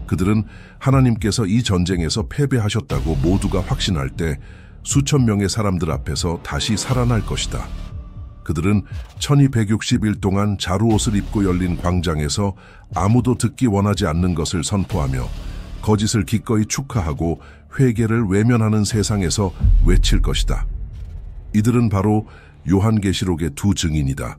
그들은 하나님께서 이 전쟁에서 패배하셨다고 모두가 확신할 때 수천 명의 사람들 앞에서 다시 살아날 것이다. 그들은 1260일 동안 자루옷을 입고 열린 광장에서 아무도 듣기 원하지 않는 것을 선포하며 거짓을 기꺼이 축하하고 회개를 외면하는 세상에서 외칠 것이다. 이들은 바로 요한계시록의 두 증인이다.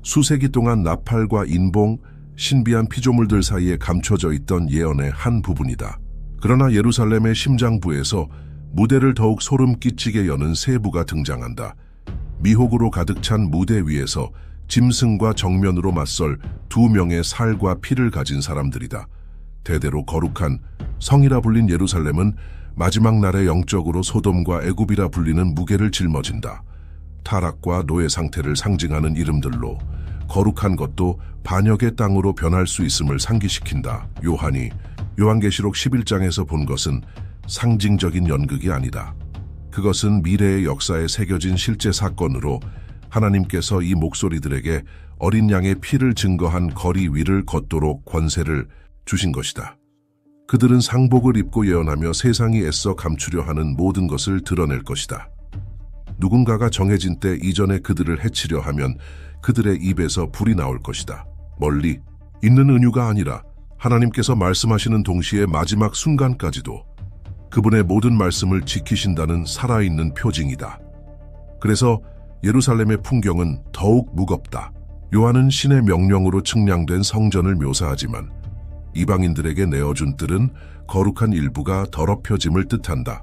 수세기 동안 나팔과 인봉, 신비한 피조물들 사이에 감춰져 있던 예언의 한 부분이다. 그러나 예루살렘의 심장부에서 무대를 더욱 소름 끼치게 여는 세부가 등장한다. 미혹으로 가득 찬 무대 위에서 짐승과 정면으로 맞설 두 명의 살과 피를 가진 사람들이다. 대대로 거룩한 성이라 불린 예루살렘은 마지막 날에 영적으로 소돔과 애굽이라 불리는 무게를 짊어진다. 타락과 노예 상태를 상징하는 이름들로 거룩한 것도 반역의 땅으로 변할 수 있음을 상기시킨다. 요한이 요한계시록 11장에서 본 것은 상징적인 연극이 아니다. 그것은 미래의 역사에 새겨진 실제 사건으로 하나님께서 이 목소리들에게 어린 양의 피를 증거한 거리 위를 걷도록 권세를 주신 것이다. 그들은 상복을 입고 예언하며 세상이 애써 감추려 하는 모든 것을 드러낼 것이다. 누군가가 정해진 때 이전에 그들을 해치려 하면 그들의 입에서 불이 나올 것이다. 멀리 있는 은유가 아니라 하나님께서 말씀하시는 동시에 마지막 순간까지도 그분의 모든 말씀을 지키신다는 살아있는 표징이다. 그래서 예루살렘의 풍경은 더욱 무겁다. 요한은 신의 명령으로 측량된 성전을 묘사하지만 이방인들에게 내어준 뜰은 거룩한 일부가 더럽혀짐을 뜻한다.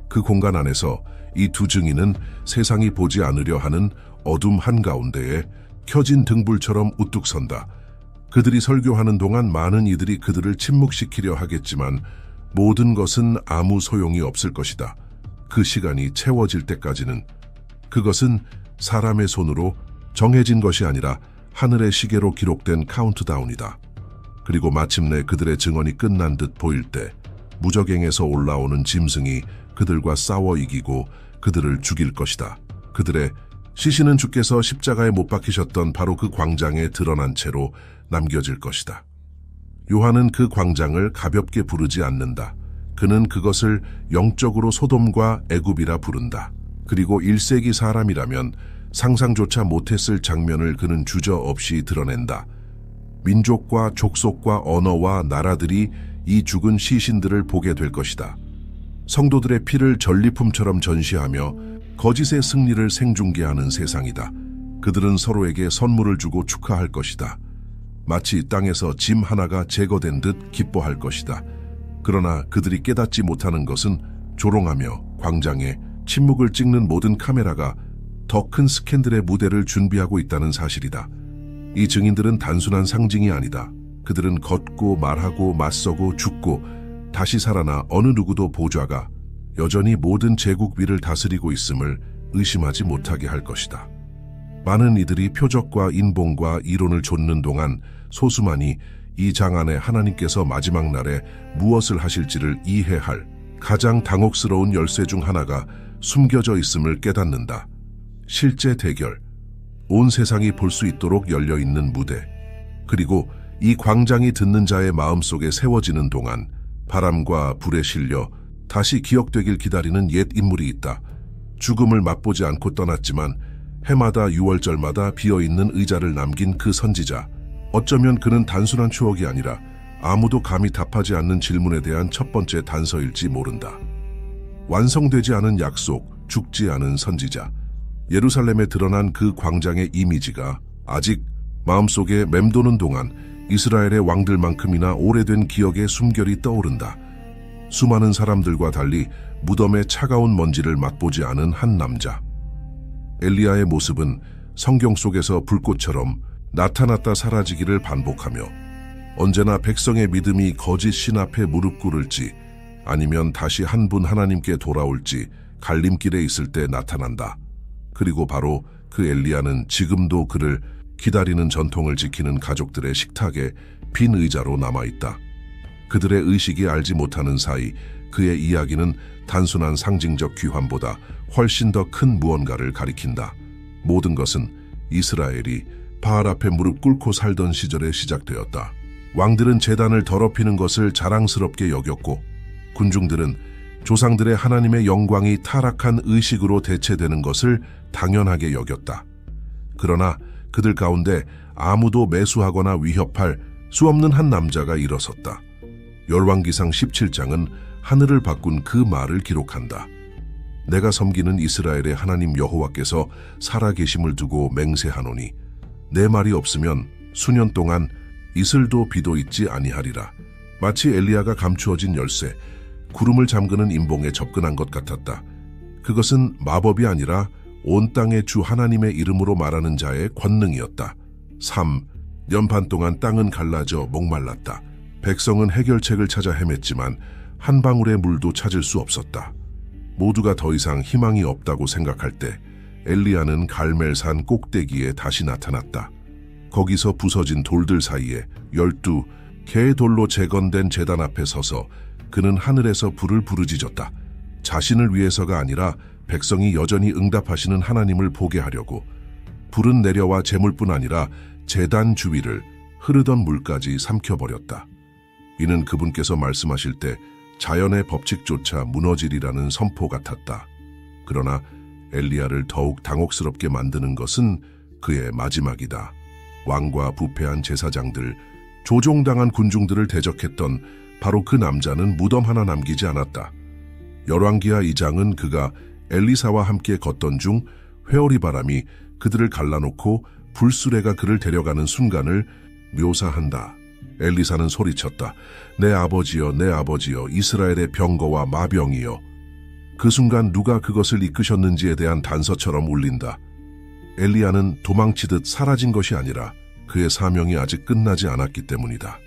그 공간 안에서 이 두 증인은 세상이 보지 않으려 하는 어둠 한가운데에 켜진 등불처럼 우뚝 선다. 그들이 설교하는 동안 많은 이들이 그들을 침묵시키려 하겠지만 모든 것은 아무 소용이 없을 것이다. 그 시간이 채워질 때까지는. 그것은 사람의 손으로 정해진 것이 아니라 하늘의 시계로 기록된 카운트다운이다. 그리고 마침내 그들의 증언이 끝난 듯 보일 때 무저갱에서 올라오는 짐승이 그들과 싸워 이기고 그들을 죽일 것이다. 그들의 시신은 주께서 십자가에 못 박히셨던 바로 그 광장에 드러난 채로 남겨질 것이다. 요한은 그 광장을 가볍게 부르지 않는다. 그는 그것을 영적으로 소돔과 애굽이라 부른다. 그리고 1세기 사람이라면 상상조차 못했을 장면을 그는 주저없이 드러낸다. 민족과 족속과 언어와 나라들이 이 죽은 시신들을 보게 될 것이다. 성도들의 피를 전리품처럼 전시하며 거짓의 승리를 생중계하는 세상이다. 그들은 서로에게 선물을 주고 축하할 것이다. 마치 땅에서 짐 하나가 제거된 듯 기뻐할 것이다. 그러나 그들이 깨닫지 못하는 것은 조롱하며 광장에 침묵을 찍는 모든 카메라가 더 큰 스캔들의 무대를 준비하고 있다는 사실이다. 이 증인들은 단순한 상징이 아니다. 그들은 걷고 말하고 맞서고 죽고 다시 살아나 어느 누구도 보좌가 여전히 모든 제국 위를 다스리고 있음을 의심하지 못하게 할 것이다. 많은 이들이 표적과 인봉과 이론을 좇는 동안 소수만이 이 장 안에 하나님께서 마지막 날에 무엇을 하실지를 이해할 가장 당혹스러운 열쇠 중 하나가 숨겨져 있음을 깨닫는다. 실제 대결, 온 세상이 볼 수 있도록 열려있는 무대, 그리고 이 광장이 듣는 자의 마음속에 세워지는 동안 바람과 불에 실려 다시 기억되길 기다리는 옛 인물이 있다. 죽음을 맛보지 않고 떠났지만 해마다 6월절마다 비어있는 의자를 남긴 그 선지자. 어쩌면 그는 단순한 추억이 아니라 아무도 감히 답하지 않는 질문에 대한 첫 번째 단서일지 모른다. 완성되지 않은 약속, 죽지 않은 선지자. 예루살렘에 드러난 그 광장의 이미지가 아직 마음속에 맴도는 동안 이스라엘의 왕들만큼이나 오래된 기억의 숨결이 떠오른다. 수많은 사람들과 달리 무덤의 차가운 먼지를 맛보지 않은 한 남자. 엘리야의 모습은 성경 속에서 불꽃처럼 나타났다 사라지기를 반복하며 언제나 백성의 믿음이 거짓 신 앞에 무릎 꿇을지 아니면 다시 한 분 하나님께 돌아올지 갈림길에 있을 때 나타난다. 그리고 바로 그 엘리야는 지금도 그를 기다리는 전통을 지키는 가족들의 식탁에 빈 의자로 남아있다. 그들의 의식이 알지 못하는 사이 그의 이야기는 단순한 상징적 귀환보다 훨씬 더 큰 무언가를 가리킨다. 모든 것은 이스라엘이 바알 앞에 무릎 꿇고 살던 시절에 시작되었다. 왕들은 제단을 더럽히는 것을 자랑스럽게 여겼고 군중들은 조상들의 하나님의 영광이 타락한 의식으로 대체되는 것을 당연하게 여겼다. 그러나 그들 가운데 아무도 매수하거나 위협할 수 없는 한 남자가 일어섰다. 열왕기상 17장은 하늘을 바꾼 그 말을 기록한다. 내가 섬기는 이스라엘의 하나님 여호와께서 살아계심을 두고 맹세하노니 내 말이 없으면 수년 동안 이슬도 비도 있지 아니하리라. 마치 엘리야가 감추어진 열쇠, 구름을 잠그는 임봉에 접근한 것 같았다. 그것은 마법이 아니라 온 땅의 주 하나님의 이름으로 말하는 자의 권능이었다. 3. 년 반 동안 땅은 갈라져 목말랐다. 백성은 해결책을 찾아 헤맸지만 한 방울의 물도 찾을 수 없었다. 모두가 더 이상 희망이 없다고 생각할 때 엘리야는 갈멜산 꼭대기에 다시 나타났다. 거기서 부서진 돌들 사이에 12개의 돌로 재건된 제단 앞에 서서 그는 하늘에서 불을 부르짖었다. 자신을 위해서가 아니라 백성이 여전히 응답하시는 하나님을 보게 하려고. 불은 내려와 재물뿐 아니라 제단 주위를 흐르던 물까지 삼켜버렸다. 이는 그분께서 말씀하실 때 자연의 법칙조차 무너지리라는 선포 같았다. 그러나 엘리야를 더욱 당혹스럽게 만드는 것은 그의 마지막이다. 왕과 부패한 제사장들, 조종당한 군중들을 대적했던 바로 그 남자는 무덤 하나 남기지 않았다. 열왕기하 2장은 그가 엘리사와 함께 걷던 중 회오리 바람이 그들을 갈라놓고 불수레가 그를 데려가는 순간을 묘사한다. 엘리사는 소리쳤다. 내 아버지여, 내 아버지여, 이스라엘의 병거와 마병이여. 그 순간 누가 그것을 이끄셨는지에 대한 단서처럼 울린다. 엘리야는 도망치듯 사라진 것이 아니라 그의 사명이 아직 끝나지 않았기 때문이다.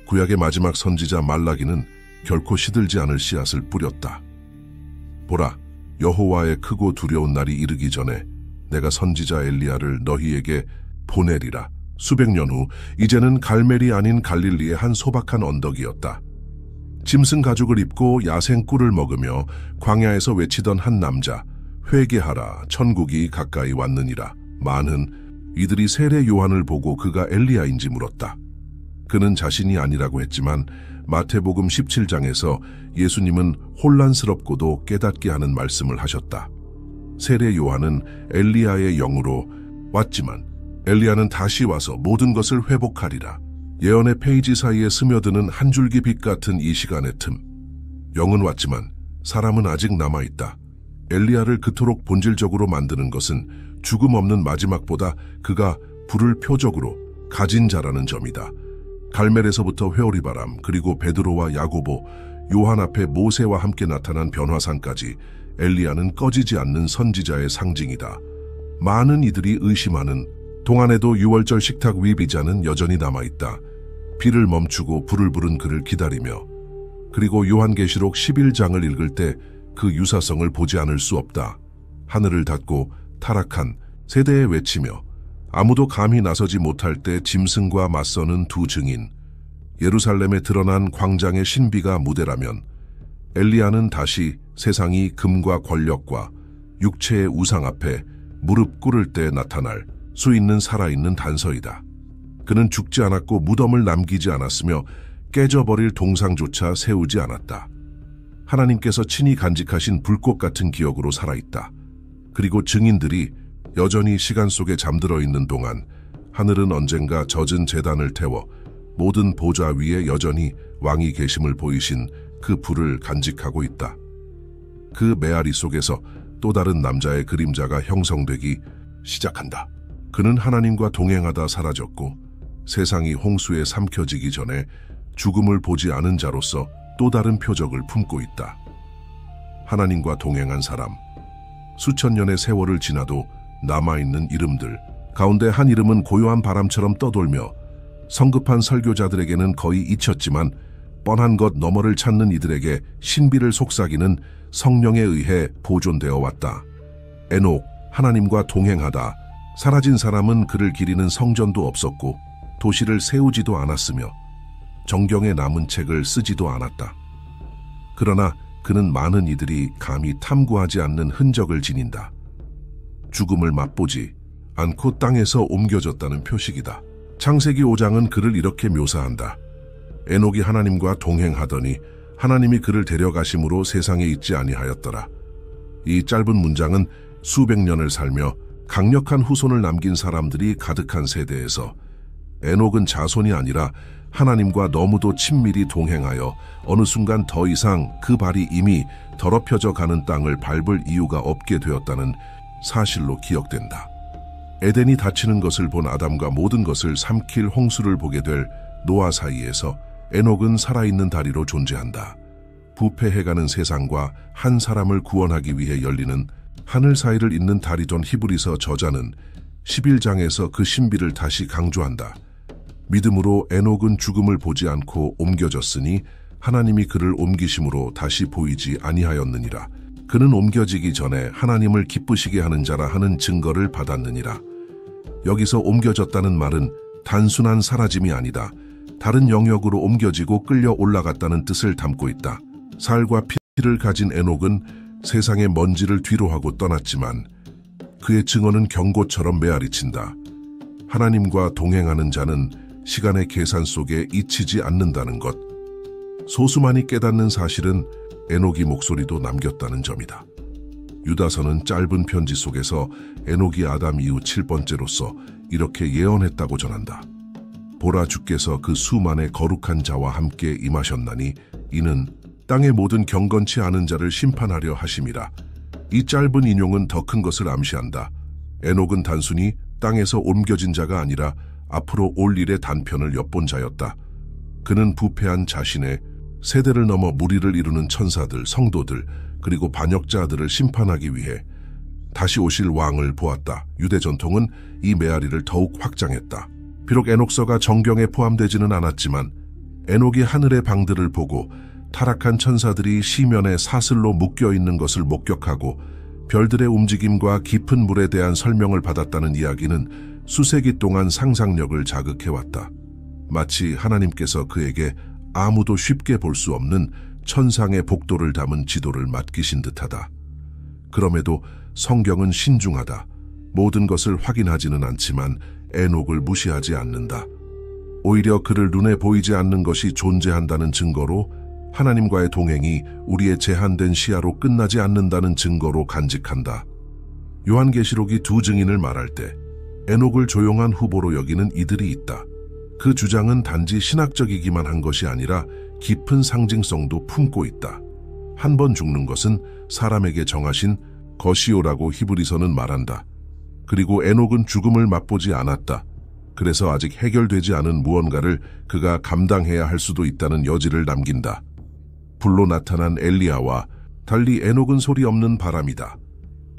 구약의 마지막 선지자 말라기는 결코 시들지 않을 씨앗을 뿌렸다. 보라, 여호와의 크고 두려운 날이 이르기 전에 내가 선지자 엘리야를 너희에게 보내리라. 수백 년 후 이제는 갈멜이 아닌 갈릴리의 한 소박한 언덕이었다. 짐승 가죽을 입고 야생 꿀을 먹으며 광야에서 외치던 한 남자, 회개하라, 천국이 가까이 왔느니라. 많은 이들이 세례 요한을 보고 그가 엘리야인지 물었다. 그는 자신이 아니라고 했지만 마태복음 17장에서 예수님은 혼란스럽고도 깨닫게 하는 말씀을 하셨다. 세례 요한은 엘리야의 영으로 왔지만 엘리야는 다시 와서 모든 것을 회복하리라. 예언의 페이지 사이에 스며드는 한 줄기 빛 같은 이 시간의 틈. 영은 왔지만 사람은 아직 남아있다. 엘리야를 그토록 본질적으로 만드는 것은 죽음 없는 마지막보다 그가 불을 표적으로 가진 자라는 점이다. 갈멜에서부터 회오리바람, 그리고 베드로와 야고보, 요한 앞에 모세와 함께 나타난 변화산까지 엘리야는 꺼지지 않는 선지자의 상징이다. 많은 이들이 의심하는 동안에도 6월절 식탁 위 비자는 여전히 남아있다. 비를 멈추고 불을 부른 그를 기다리며, 그리고 요한계시록 11장을 읽을 때 그 유사성을 보지 않을 수 없다. 하늘을 닫고 타락한 세대에 외치며 아무도 감히 나서지 못할 때 짐승과 맞서는 두 증인, 예루살렘에 드러난 광장의 신비가 무대라면 엘리야는 다시 세상이 금과 권력과 육체의 우상 앞에 무릎 꿇을 때 나타날 수 있는 살아있는 단서이다. 그는 죽지 않았고 무덤을 남기지 않았으며 깨져버릴 동상조차 세우지 않았다. 하나님께서 친히 간직하신 불꽃 같은 기억으로 살아있다. 그리고 증인들이 여전히 시간 속에 잠들어 있는 동안 하늘은 언젠가 젖은 제단을 태워 모든 보좌 위에 여전히 왕이 계심을 보이신 그 불을 간직하고 있다. 그 메아리 속에서 또 다른 남자의 그림자가 형성되기 시작한다. 그는 하나님과 동행하다 사라졌고 세상이 홍수에 삼켜지기 전에 죽음을 보지 않은 자로서 또 다른 표적을 품고 있다. 하나님과 동행한 사람, 수천 년의 세월을 지나도 남아있는 이름들 가운데 한 이름은 고요한 바람처럼 떠돌며 성급한 설교자들에게는 거의 잊혔지만 뻔한 것 너머를 찾는 이들에게 신비를 속삭이는 성령에 의해 보존되어 왔다. 에녹, 하나님과 동행하다 사라진 사람은 그를 기리는 성전도 없었고 도시를 세우지도 않았으며 정경에 남은 책을 쓰지도 않았다. 그러나 그는 많은 이들이 감히 탐구하지 않는 흔적을 지닌다. 죽음을 맛보지 않고 땅에서 옮겨졌다는 표식이다. 창세기 5장은 그를 이렇게 묘사한다. 에녹이 하나님과 동행하더니 하나님이 그를 데려가심으로 세상에 있지 아니하였더라. 이 짧은 문장은 수백 년을 살며 강력한 후손을 남긴 사람들이 가득한 세대에서 에녹은 자손이 아니라 하나님과 너무도 친밀히 동행하여 어느 순간 더 이상 그 발이 이미 더럽혀져 가는 땅을 밟을 이유가 없게 되었다는 사실로 기억된다. 에덴이 닫히는 것을 본 아담과 모든 것을 삼킬 홍수를 보게 될 노아 사이에서 에녹은 살아있는 다리로 존재한다. 부패해가는 세상과 한 사람을 구원하기 위해 열리는 하늘 사이를 잇는 다리던 히브리서 저자는 11장에서 그 신비를 다시 강조한다. 믿음으로 에녹은 죽음을 보지 않고 옮겨졌으니 하나님이 그를 옮기심으로 다시 보이지 아니하였느니라. 그는 옮겨지기 전에 하나님을 기쁘시게 하는 자라 하는 증거를 받았느니라. 여기서 옮겨졌다는 말은 단순한 사라짐이 아니다. 다른 영역으로 옮겨지고 끌려 올라갔다는 뜻을 담고 있다. 살과 피를 가진 에녹은 세상의 먼지를 뒤로하고 떠났지만 그의 증언은 경고처럼 메아리친다. 하나님과 동행하는 자는 시간의 계산 속에 잊히지 않는다는 것. 소수만이 깨닫는 사실은 에녹이 목소리도 남겼다는 점이다. 유다서는 짧은 편지 속에서 에녹이 아담 이후 7번째로서 이렇게 예언했다고 전한다. 보라, 주께서 그 수만의 거룩한 자와 함께 임하셨나니 이는 땅의 모든 경건치 않은 자를 심판하려 하심이라. 이 짧은 인용은 더 큰 것을 암시한다. 에녹은 단순히 땅에서 옮겨진 자가 아니라 앞으로 올 일의 단편을 엿본 자였다. 그는 부패한 자신의 세대를 넘어 무리를 이루는 천사들, 성도들, 그리고 반역자들을 심판하기 위해 다시 오실 왕을 보았다. 유대 전통은 이 메아리를 더욱 확장했다. 비록 에녹서가 정경에 포함되지는 않았지만 에녹이 하늘의 방들을 보고 타락한 천사들이 시면에 사슬로 묶여있는 것을 목격하고 별들의 움직임과 깊은 물에 대한 설명을 받았다는 이야기는 수세기 동안 상상력을 자극해왔다. 마치 하나님께서 그에게 아무도 쉽게 볼 수 없는 천상의 복도를 담은 지도를 맡기신 듯하다. 그럼에도 성경은 신중하다. 모든 것을 확인하지는 않지만 에녹을 무시하지 않는다. 오히려 그를 눈에 보이지 않는 것이 존재한다는 증거로, 하나님과의 동행이 우리의 제한된 시야로 끝나지 않는다는 증거로 간직한다. 요한계시록이 두 증인을 말할 때 에녹을 조용한 후보로 여기는 이들이 있다. 그 주장은 단지 신학적이기만 한 것이 아니라 깊은 상징성도 품고 있다. 한 번 죽는 것은 사람에게 정하신 것이오라고 히브리서는 말한다. 그리고 에녹은 죽음을 맛보지 않았다. 그래서 아직 해결되지 않은 무언가를 그가 감당해야 할 수도 있다는 여지를 남긴다. 불로 나타난 엘리야와 달리 에녹은 소리 없는 바람이다.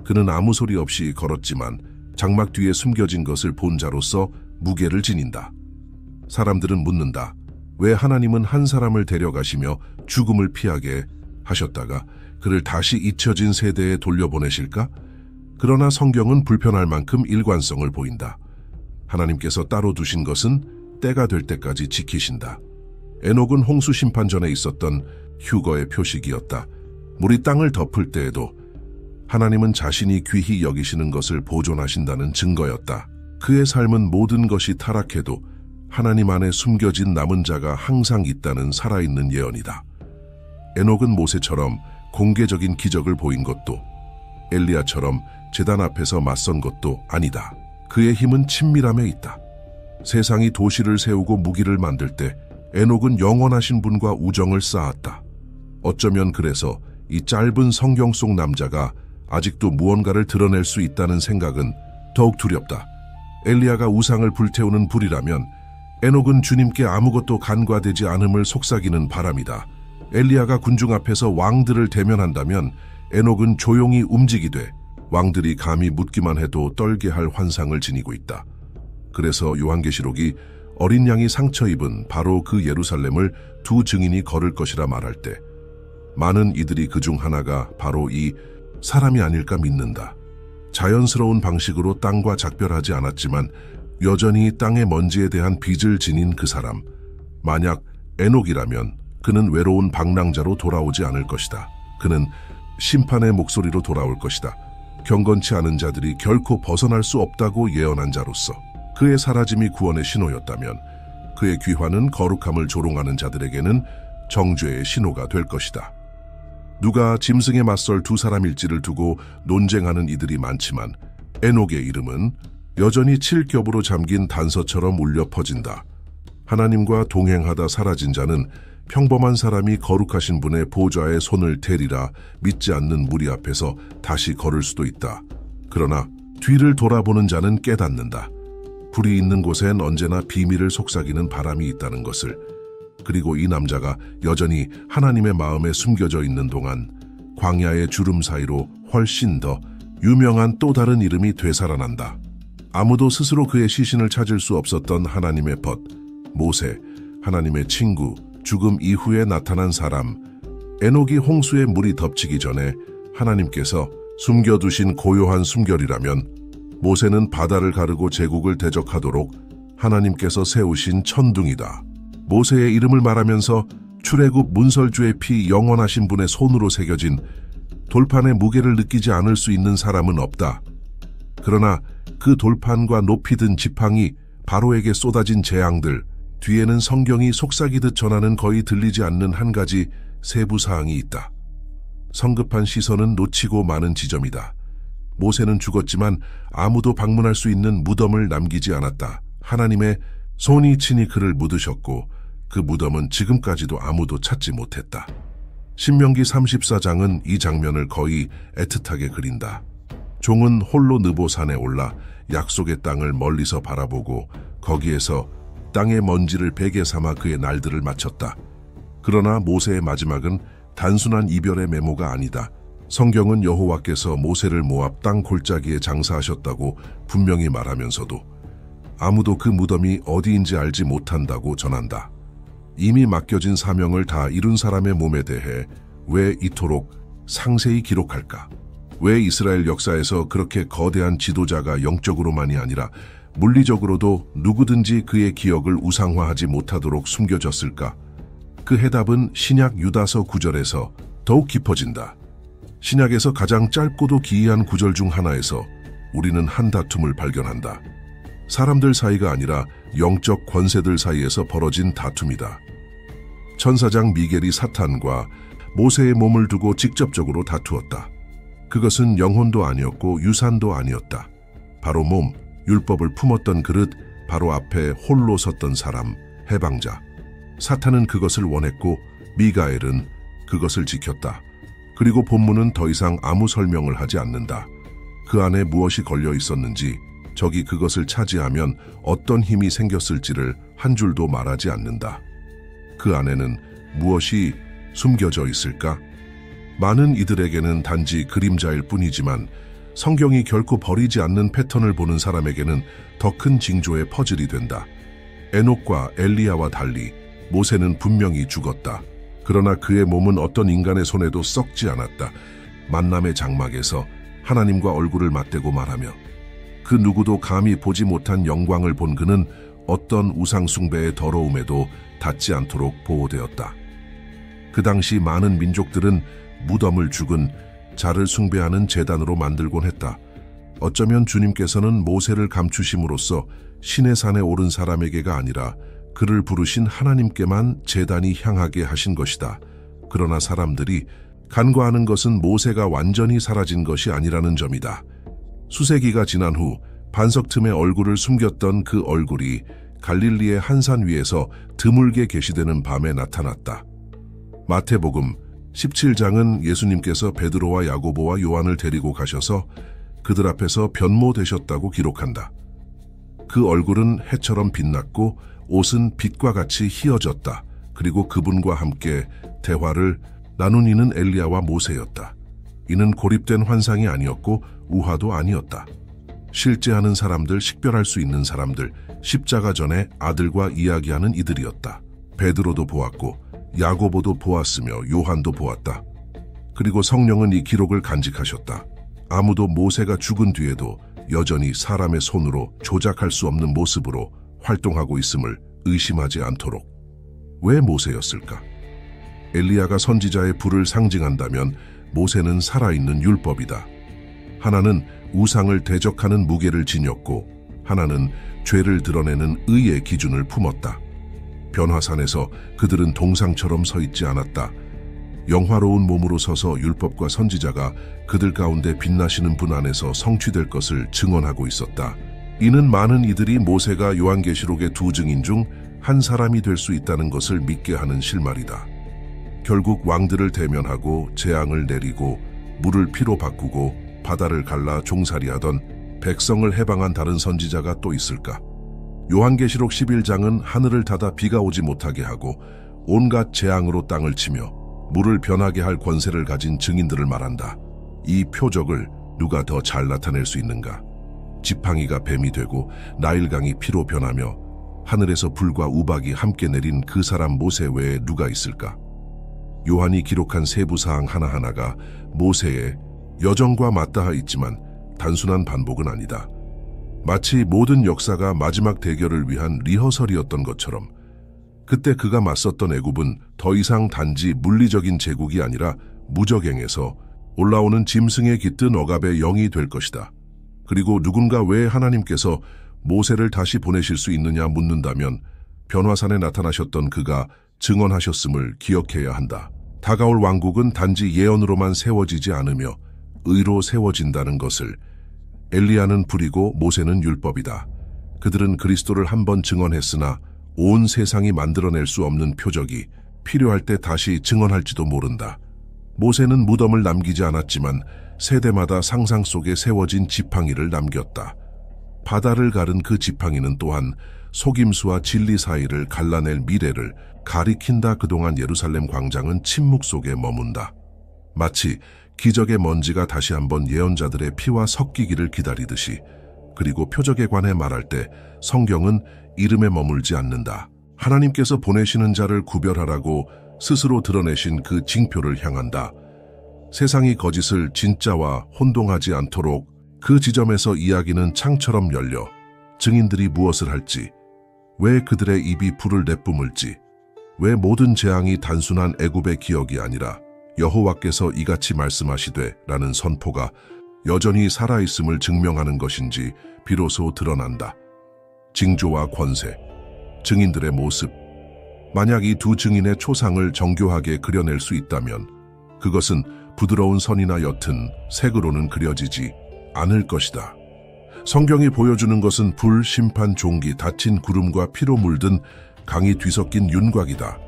그는 아무 소리 없이 걸었지만 장막 뒤에 숨겨진 것을 본 자로서 무게를 지닌다. 사람들은 묻는다. 왜 하나님은 한 사람을 데려가시며 죽음을 피하게 하셨다가 그를 다시 잊혀진 세대에 돌려보내실까? 그러나 성경은 불편할 만큼 일관성을 보인다. 하나님께서 따로 두신 것은 때가 될 때까지 지키신다. 에녹은 홍수 심판 전에 있었던 휴거의 표식이었다. 물이 땅을 덮을 때에도 하나님은 자신이 귀히 여기시는 것을 보존하신다는 증거였다. 그의 삶은 모든 것이 타락해도 하나님 안에 숨겨진 남은 자가 항상 있다는 살아있는 예언이다. 에녹은 모세처럼 공개적인 기적을 보인 것도, 엘리야처럼 제단 앞에서 맞선 것도 아니다. 그의 힘은 친밀함에 있다. 세상이 도시를 세우고 무기를 만들 때 에녹은 영원하신 분과 우정을 쌓았다. 어쩌면 그래서 이 짧은 성경 속 남자가 아직도 무언가를 드러낼 수 있다는 생각은 더욱 두렵다. 엘리야가 우상을 불태우는 불이라면 에녹은 주님께 아무것도 간과되지 않음을 속삭이는 바람이다. 엘리야가 군중 앞에서 왕들을 대면한다면 에녹은 조용히 움직이되 왕들이 감히 묻기만 해도 떨게 할 환상을 지니고 있다. 그래서 요한계시록이 어린 양이 상처 입은 바로 그 예루살렘을 두 증인이 걸을 것이라 말할 때 많은 이들이 그중 하나가 바로 이 사람이 아닐까 믿는다. 자연스러운 방식으로 땅과 작별하지 않았지만 여전히 땅의 먼지에 대한 빚을 지닌 그 사람. 만약 에녹이라면 그는 외로운 방랑자로 돌아오지 않을 것이다. 그는 심판의 목소리로 돌아올 것이다. 경건치 않은 자들이 결코 벗어날 수 없다고 예언한 자로서. 그의 사라짐이 구원의 신호였다면 그의 귀환은 거룩함을 조롱하는 자들에게는 정죄의 신호가 될 것이다. 누가 짐승에 맞설 두 사람일지를 두고 논쟁하는 이들이 많지만 에녹의 이름은 여전히 7겹으로 잠긴 단서처럼 울려 퍼진다. 하나님과 동행하다 사라진 자는 평범한 사람이 거룩하신 분의 보좌에 손을 대리라 믿지 않는 무리 앞에서 다시 걸을 수도 있다. 그러나 뒤를 돌아보는 자는 깨닫는다. 불이 있는 곳엔 언제나 비밀을 속삭이는 바람이 있다는 것을. 그리고 이 남자가 여전히 하나님의 마음에 숨겨져 있는 동안 광야의 주름 사이로 훨씬 더 유명한 또 다른 이름이 되살아난다. 아무도 스스로 그의 시신을 찾을 수 없었던 하나님의 벗, 모세, 하나님의 친구, 죽음 이후에 나타난 사람. 에녹이 홍수의 물이 덮치기 전에 하나님께서 숨겨두신 고요한 숨결이라면 모세는 바다를 가르고 제국을 대적하도록 하나님께서 세우신 천둥이다. 모세의 이름을 말하면서 출애굽 문설주의 피 영원하신 분의 손으로 새겨진 돌판의 무게를 느끼지 않을 수 있는 사람은 없다. 그러나 그 돌판과 높이 든 지팡이, 바로에게 쏟아진 재앙들, 뒤에는 성경이 속삭이듯 전하는 거의 들리지 않는 한 가지 세부사항이 있다. 성급한 시선은 놓치고 마는 지점이다. 모세는 죽었지만 아무도 방문할 수 있는 무덤을 남기지 않았다. 하나님의 손이 친히 그를 묻으셨고 그 무덤은 지금까지도 아무도 찾지 못했다. 신명기 34장은 이 장면을 거의 애틋하게 그린다. 종은 홀로 느보산에 올라 약속의 땅을 멀리서 바라보고 거기에서 땅의 먼지를 베개 삼아 그의 날들을 마쳤다. 그러나 모세의 마지막은 단순한 이별의 메모가 아니다. 성경은 여호와께서 모세를 모압 땅 골짜기에 장사하셨다고 분명히 말하면서도 아무도 그 무덤이 어디인지 알지 못한다고 전한다. 이미 맡겨진 사명을 다 이룬 사람의 몸에 대해 왜 이토록 상세히 기록할까? 왜 이스라엘 역사에서 그렇게 거대한 지도자가 영적으로만이 아니라 물리적으로도 누구든지 그의 기억을 우상화하지 못하도록 숨겨졌을까? 그 해답은 신약 유다서 9절에서 더욱 깊어진다. 신약에서 가장 짧고도 기이한 구절 중 하나에서 우리는 한 다툼을 발견한다. 사람들 사이가 아니라 영적 권세들 사이에서 벌어진 다툼이다. 천사장 미겔이 사탄과 모세의 몸을 두고 직접적으로 다투었다. 그것은 영혼도 아니었고 유산도 아니었다. 바로 몸, 율법을 품었던 그릇, 바로 앞에 홀로 섰던 사람, 해방자. 사탄은 그것을 원했고 미가엘은 그것을 지켰다. 그리고 본문은 더 이상 아무 설명을 하지 않는다. 그 안에 무엇이 걸려 있었는지, 적이 그것을 차지하면 어떤 힘이 생겼을지를 한 줄도 말하지 않는다. 그 안에는 무엇이 숨겨져 있을까? 많은 이들에게는 단지 그림자일 뿐이지만 성경이 결코 버리지 않는 패턴을 보는 사람에게는 더 큰 징조의 퍼즐이 된다. 에녹과 엘리야와 달리 모세는 분명히 죽었다. 그러나 그의 몸은 어떤 인간의 손에도 썩지 않았다. 만남의 장막에서 하나님과 얼굴을 맞대고 말하며 그 누구도 감히 보지 못한 영광을 본 그는 어떤 우상 숭배의 더러움에도 닿지 않도록 보호되었다. 그 당시 많은 민족들은 무덤을 죽은 자를 숭배하는 제단으로 만들곤 했다. 어쩌면 주님께서는 모세를 감추심으로써 신의 산에 오른 사람에게가 아니라 그를 부르신 하나님께만 제단이 향하게 하신 것이다. 그러나 사람들이 간과하는 것은 모세가 완전히 사라진 것이 아니라는 점이다. 수세기가 지난 후 반석 틈에 얼굴을 숨겼던 그 얼굴이 갈릴리의 한산 위에서 드물게 계시되는 밤에 나타났다. 마태복음 17장은 예수님께서 베드로와 야고보와 요한을 데리고 가셔서 그들 앞에서 변모되셨다고 기록한다. 그 얼굴은 해처럼 빛났고 옷은 빛과 같이 희어졌다. 그리고 그분과 함께 대화를 나눈 이는 엘리야와 모세였다. 이는 고립된 환상이 아니었고 우화도 아니었다. 실제 하는 사람들, 식별할 수 있는 사람들, 십자가 전에 아들과 이야기하는 이들이었다. 베드로도 보았고 야고보도 보았으며 요한도 보았다. 그리고 성령은 이 기록을 간직하셨다. 아무도 모세가 죽은 뒤에도 여전히 사람의 손으로 조작할 수 없는 모습으로 활동하고 있음을 의심하지 않도록. 왜 모세였을까? 엘리야가 선지자의 불을 상징한다면 모세는 살아있는 율법이다. 하나는 우상을 대적하는 무게를 지녔고 하나는 죄를 드러내는 의의 기준을 품었다. 변화산에서 그들은 동상처럼 서 있지 않았다. 영화로운 몸으로 서서 율법과 선지자가 그들 가운데 빛나시는 분 안에서 성취될 것을 증언하고 있었다. 이는 많은 이들이 모세가 요한계시록의 두 증인 중 한 사람이 될 수 있다는 것을 믿게 하는 실마리다. 결국 왕들을 대면하고 재앙을 내리고 물을 피로 바꾸고 바다를 갈라 종살이하던 백성을 해방한 다른 선지자가 또 있을까? 요한계시록 11장은 하늘을 닫아 비가 오지 못하게 하고 온갖 재앙으로 땅을 치며 물을 변하게 할 권세를 가진 증인들을 말한다. 이 표적을 누가 더 잘 나타낼 수 있는가? 지팡이가 뱀이 되고 나일강이 피로 변하며 하늘에서 불과 우박이 함께 내린 그 사람 모세 외에 누가 있을까? 요한이 기록한 세부사항 하나하나가 모세의 여정과 맞닿아 있지만 단순한 반복은 아니다. 마치 모든 역사가 마지막 대결을 위한 리허설이었던 것처럼 그때 그가 맞섰던 애굽은 더 이상 단지 물리적인 제국이 아니라 무적행에서 올라오는 짐승에 깃든 억압의 영이 될 것이다. 그리고 누군가 왜 하나님께서 모세를 다시 보내실 수 있느냐 묻는다면 변화산에 나타나셨던 그가 증언하셨음을 기억해야 한다. 다가올 왕국은 단지 예언으로만 세워지지 않으며 의로 세워진다는 것을. 엘리야는 불이고 모세는 율법이다. 그들은 그리스도를 한 번 증언했으나 온 세상이 만들어낼 수 없는 표적이 필요할 때 다시 증언할지도 모른다. 모세는 무덤을 남기지 않았지만 세대마다 상상 속에 세워진 지팡이를 남겼다. 바다를 가른 그 지팡이는 또한 속임수와 진리 사이를 갈라낼 미래를 가리킨다. 그동안 예루살렘 광장은 침묵 속에 머문다. 마치 기적의 먼지가 다시 한번 예언자들의 피와 섞이기를 기다리듯이. 그리고 표적에 관해 말할 때 성경은 이름에 머물지 않는다. 하나님께서 보내시는 자를 구별하라고 스스로 드러내신 그 징표를 향한다. 세상이 거짓을 진짜와 혼동하지 않도록 그 지점에서 이야기는 창처럼 열려 증인들이 무엇을 할지, 왜 그들의 입이 불을 내뿜을지, 왜 모든 재앙이 단순한 애굽의 기억이 아니라 여호와께서 이같이 말씀하시되 라는 선포가 여전히 살아있음을 증명하는 것인지 비로소 드러난다. 징조와 권세, 증인들의 모습. 만약 이 두 증인의 초상을 정교하게 그려낼 수 있다면 그것은 부드러운 선이나 옅은 색으로는 그려지지 않을 것이다. 성경이 보여주는 것은 불, 심판, 종기, 닫힌 구름과 피로 물든 강이 뒤섞인 윤곽이다.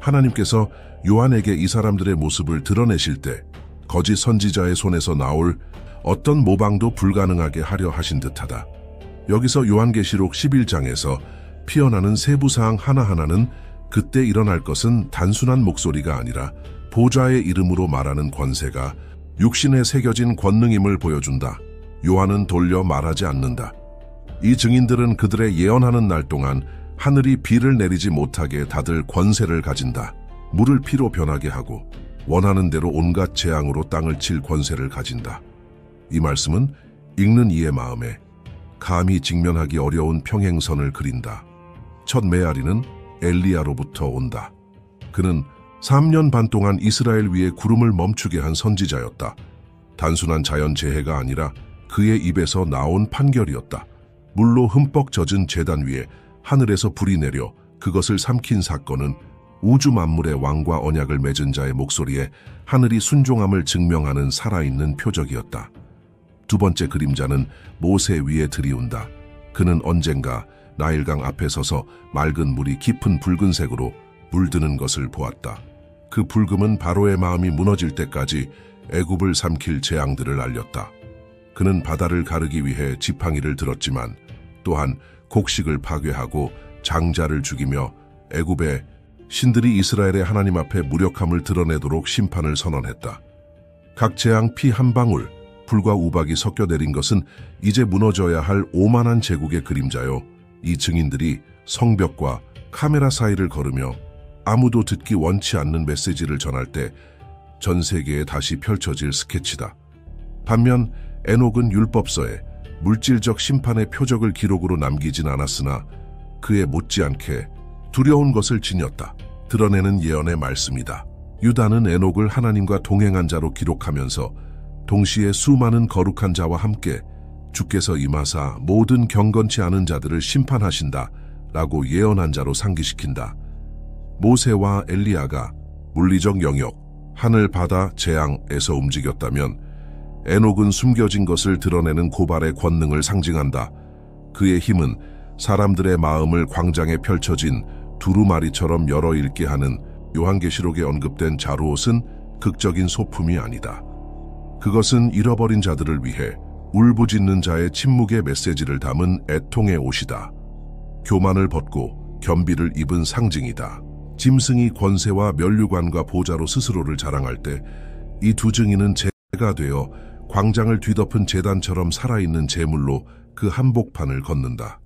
하나님께서 요한에게 이 사람들의 모습을 드러내실 때 거짓 선지자의 손에서 나올 어떤 모방도 불가능하게 하려 하신 듯하다. 여기서 요한계시록 11장에서 피어나는 세부사항 하나하나는 그때 일어날 것은 단순한 목소리가 아니라 보좌의 이름으로 말하는 권세가 육신에 새겨진 권능임을 보여준다. 요한은 돌려 말하지 않는다. 이 증인들은 그들의 예언하는 날 동안 하늘이 비를 내리지 못하게 다들 권세를 가진다. 물을 피로 변하게 하고 원하는 대로 온갖 재앙으로 땅을 칠 권세를 가진다. 이 말씀은 읽는 이의 마음에 감히 직면하기 어려운 평행선을 그린다. 첫 메아리는 엘리야로부터 온다. 그는 3년 반 동안 이스라엘 위에 구름을 멈추게 한 선지자였다. 단순한 자연재해가 아니라 그의 입에서 나온 판결이었다. 물로 흠뻑 젖은 제단 위에 하늘에서 불이 내려 그것을 삼킨 사건은 우주 만물의 왕과 언약을 맺은 자의 목소리에 하늘이 순종함을 증명하는 살아있는 표적이었다. 두 번째 그림자는 모세 위에 들이운다. 그는 언젠가 나일강 앞에 서서 맑은 물이 깊은 붉은색으로 물드는 것을 보았다. 그 붉음은 바로의 마음이 무너질 때까지 애굽을 삼킬 재앙들을 알렸다. 그는 바다를 가르기 위해 지팡이를 들었지만 또한 곡식을 파괴하고 장자를 죽이며 애굽의 신들이 이스라엘의 하나님 앞에 무력함을 드러내도록 심판을 선언했다. 각 재앙 피 한 방울, 불과 우박이 섞여 내린 것은 이제 무너져야 할 오만한 제국의 그림자요. 이 증인들이 성벽과 카메라 사이를 걸으며 아무도 듣기 원치 않는 메시지를 전할 때 전 세계에 다시 펼쳐질 스케치다. 반면 에녹은 율법서에 물질적 심판의 표적을 기록으로 남기진 않았으나 그에 못지않게 두려운 것을 지녔다. 드러내는 예언의 말씀이다. 유다는 에녹을 하나님과 동행한 자로 기록하면서 동시에 수많은 거룩한 자와 함께 주께서 임하사 모든 경건치 않은 자들을 심판하신다 라고 예언한 자로 상기시킨다. 모세와 엘리야가 물리적 영역, 하늘, 바다, 재앙에서 움직였다면 에녹은 숨겨진 것을 드러내는 고발의 권능을 상징한다. 그의 힘은 사람들의 마음을 광장에 펼쳐진 두루마리처럼 열어 읽게 하는 요한계시록에 언급된 자루옷은 극적인 소품이 아니다. 그것은 잃어버린 자들을 위해 울부짖는 자의 침묵의 메시지를 담은 애통의 옷이다. 교만을 벗고 겸비를 입은 상징이다. 짐승이 권세와 면류관과 보좌로 스스로를 자랑할 때 이 두 증인은 재가 되어 광장을 뒤덮은 제단처럼 살아있는 제물로 그 한복판을 걷는다.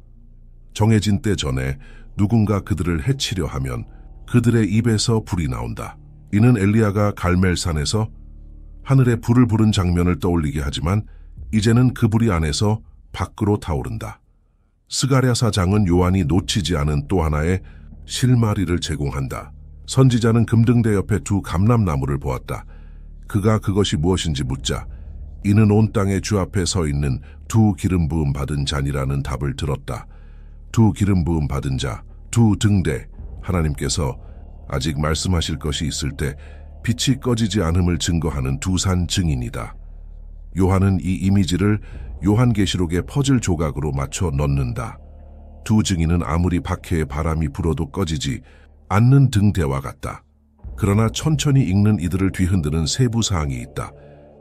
정해진 때 전에 누군가 그들을 해치려 하면 그들의 입에서 불이 나온다. 이는 엘리야가 갈멜산에서 하늘에 불을 부른 장면을 떠올리게 하지만 이제는 그 불이 안에서 밖으로 타오른다. 스가랴 사장은 요한이 놓치지 않은 또 하나의 실마리를 제공한다. 선지자는 금등대 옆에 두 감람나무를 보았다. 그가 그것이 무엇인지 묻자 이는 온 땅의 주 앞에 서 있는 두 기름 부음 받은 자니라는 답을 들었다. 두 기름 부음 받은 자, 두 등대, 하나님께서 아직 말씀하실 것이 있을 때 빛이 꺼지지 않음을 증거하는 두산 증인이다. 요한은 이 이미지를 요한계시록의 퍼즐 조각으로 맞춰 넣는다. 두 증인은 아무리 박해의 바람이 불어도 꺼지지 않는 등대와 같다. 그러나 천천히 읽는 이들을 뒤흔드는 세부 사항이 있다.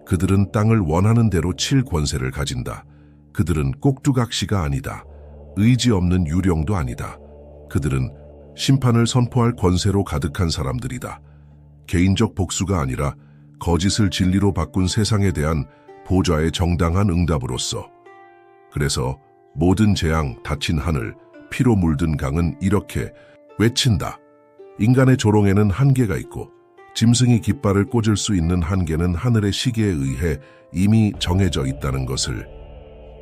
그들은 땅을 원하는 대로 칠 권세를 가진다. 그들은 꼭두각시가 아니다. 의지 없는 유령도 아니다. 그들은 심판을 선포할 권세로 가득한 사람들이다. 개인적 복수가 아니라 거짓을 진리로 바꾼 세상에 대한 보좌의 정당한 응답으로서. 그래서 모든 재앙, 닫힌 하늘, 피로 물든 강은 이렇게 외친다. 인간의 조롱에는 한계가 있고 짐승이 깃발을 꽂을 수 있는 한계는 하늘의 시계에 의해 이미 정해져 있다는 것을.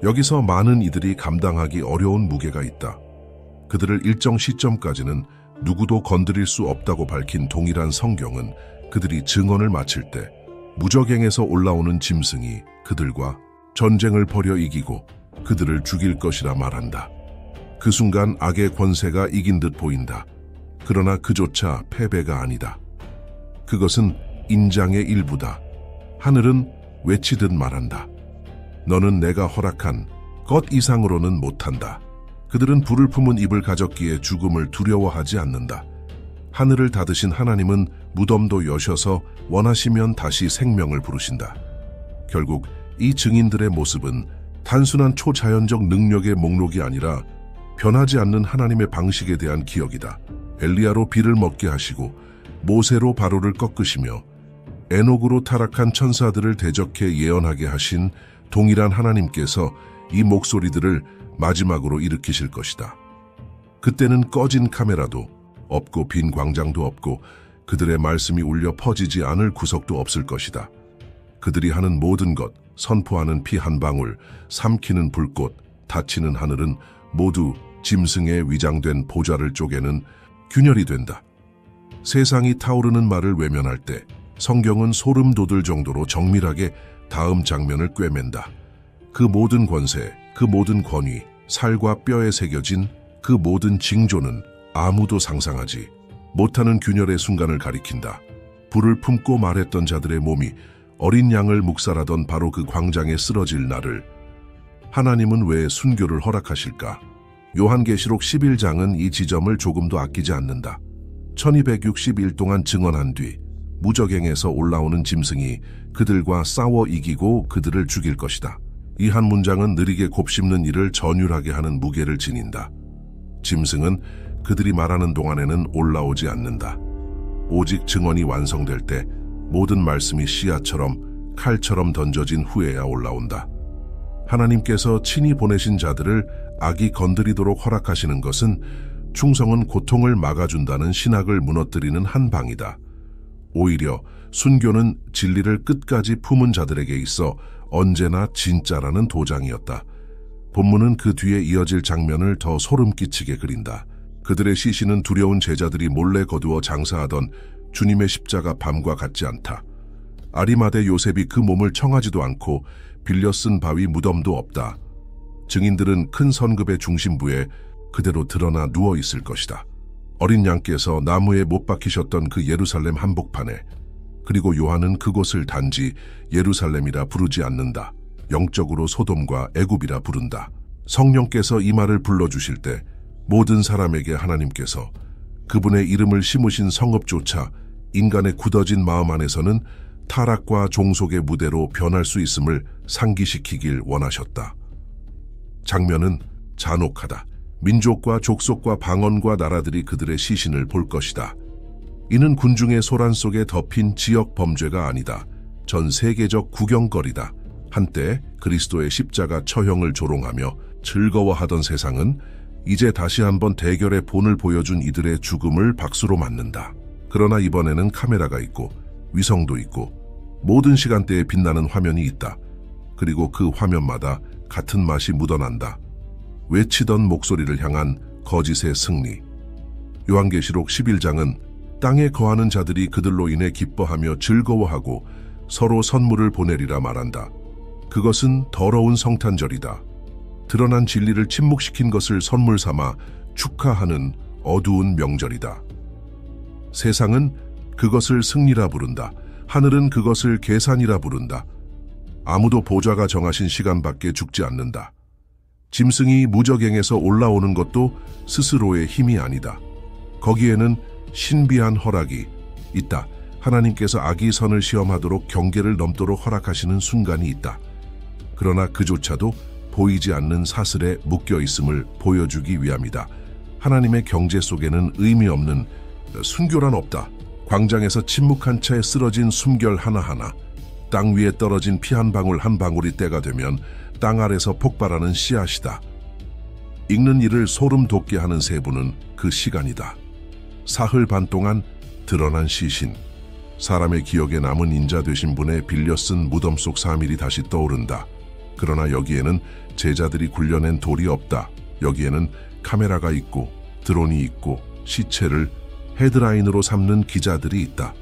여기서 많은 이들이 감당하기 어려운 무게가 있다. 그들을 일정 시점까지는 누구도 건드릴 수 없다고 밝힌 동일한 성경은 그들이 증언을 마칠 때 무적행에서 올라오는 짐승이 그들과 전쟁을 벌여 이기고 그들을 죽일 것이라 말한다. 그 순간 악의 권세가 이긴 듯 보인다. 그러나 그조차 패배가 아니다. 그것은 인장의 일부다. 하늘은 외치듯 말한다. 너는 내가 허락한 것 이상으로는 못한다. 그들은 불을 품은 입을 가졌기에 죽음을 두려워하지 않는다. 하늘을 닫으신 하나님은 무덤도 여셔서 원하시면 다시 생명을 부르신다. 결국 이 증인들의 모습은 단순한 초자연적 능력의 목록이 아니라 변하지 않는 하나님의 방식에 대한 기억이다. 엘리야로 비를 먹게 하시고 모세로 바로를 꺾으시며 에녹으로 타락한 천사들을 대적해 예언하게 하신 동일한 하나님께서 이 목소리들을 마지막으로 일으키실 것이다. 그때는 꺼진 카메라도 없고 빈 광장도 없고 그들의 말씀이 울려 퍼지지 않을 구석도 없을 것이다. 그들이 하는 모든 것, 선포하는 피 한 방울, 삼키는 불꽃, 닫히는 하늘은 모두 짐승의 위장된 보좌를 쪼개는 균열이 된다. 세상이 타오르는 말을 외면할 때 성경은 소름 돋을 정도로 정밀하게 다음 장면을 꿰맨다. 그 모든 권세, 그 모든 권위, 살과 뼈에 새겨진 그 모든 징조는 아무도 상상하지 못하는 균열의 순간을 가리킨다. 불을 품고 말했던 자들의 몸이 어린 양을 묵살하던 바로 그 광장에 쓰러질 날을 하나님은 왜 순교를 허락하실까? 요한계시록 11장은 이 지점을 조금도 아끼지 않는다. 1260일 동안 증언한 뒤 무적행에서 올라오는 짐승이 그들과 싸워 이기고 그들을 죽일 것이다. 이 한 문장은 느리게 곱씹는 이를 전율하게 하는 무게를 지닌다. 짐승은 그들이 말하는 동안에는 올라오지 않는다. 오직 증언이 완성될 때 모든 말씀이 씨앗처럼 칼처럼 던져진 후에야 올라온다. 하나님께서 친히 보내신 자들을 악이 건드리도록 허락하시는 것은 충성은 고통을 막아준다는 신학을 무너뜨리는 한 방이다. 오히려 순교는 진리를 끝까지 품은 자들에게 있어 언제나 진짜라는 도장이었다. 본문은 그 뒤에 이어질 장면을 더 소름 끼치게 그린다. 그들의 시신은 두려운 제자들이 몰래 거두어 장사하던 주님의 십자가 밤과 같지 않다. 아리마대 요셉이 그 몸을 청하지도 않고 빌려 쓴 바위 무덤도 없다. 증인들은 큰 선급의 중심부에 그대로 드러나 누워 있을 것이다. 어린 양께서 나무에 못 박히셨던 그 예루살렘 한복판에, 그리고 요한은 그곳을 단지 예루살렘이라 부르지 않는다. 영적으로 소돔과 애굽이라 부른다. 성령께서 이 말을 불러주실 때 모든 사람에게 하나님께서 그분의 이름을 심으신 성읍조차 인간의 굳어진 마음 안에서는 타락과 종속의 무대로 변할 수 있음을 상기시키길 원하셨다. 장면은 잔혹하다. 민족과 족속과 방언과 나라들이 그들의 시신을 볼 것이다. 이는 군중의 소란 속에 덮인 지역 범죄가 아니다. 전 세계적 구경거리다. 한때 그리스도의 십자가 처형을 조롱하며 즐거워하던 세상은 이제 다시 한번 대결의 본을 보여준 이들의 죽음을 박수로 맞는다. 그러나 이번에는 카메라가 있고 위성도 있고 모든 시간대에 빛나는 화면이 있다. 그리고 그 화면마다 같은 맛이 묻어난다. 외치던 목소리를 향한 거짓의 승리. 요한계시록 11장은 땅에 거하는 자들이 그들로 인해 기뻐하며 즐거워하고 서로 선물을 보내리라 말한다. 그것은 더러운 성탄절이다. 드러난 진리를 침묵시킨 것을 선물 삼아 축하하는 어두운 명절이다. 세상은 그것을 승리라 부른다. 하늘은 그것을 계산이라 부른다. 아무도 보좌가 정하신 시간밖에 죽지 않는다. 짐승이 무저갱에서 올라오는 것도 스스로의 힘이 아니다. 거기에는 신비한 허락이 있다. 하나님께서 악이 선을 시험하도록 경계를 넘도록 허락하시는 순간이 있다. 그러나 그조차도 보이지 않는 사슬에 묶여 있음을 보여주기 위함이다. 하나님의 경제 속에는 의미 없는 순교란 없다. 광장에서 침묵한 채 쓰러진 숨결 하나하나, 땅 위에 떨어진 피 한 방울 한 방울이 때가 되면 땅 아래서 폭발하는 씨앗이다. 읽는 이를 소름 돋게 하는 세부는 그 시간이다. 사흘 반 동안 드러난 시신, 사람의 기억에 남은 인자 되신 분의 빌려 쓴 무덤 속 3일이 다시 떠오른다. 그러나 여기에는 제자들이 굴려낸 돌이 없다. 여기에는 카메라가 있고 드론이 있고 시체를 헤드라인으로 삼는 기자들이 있다.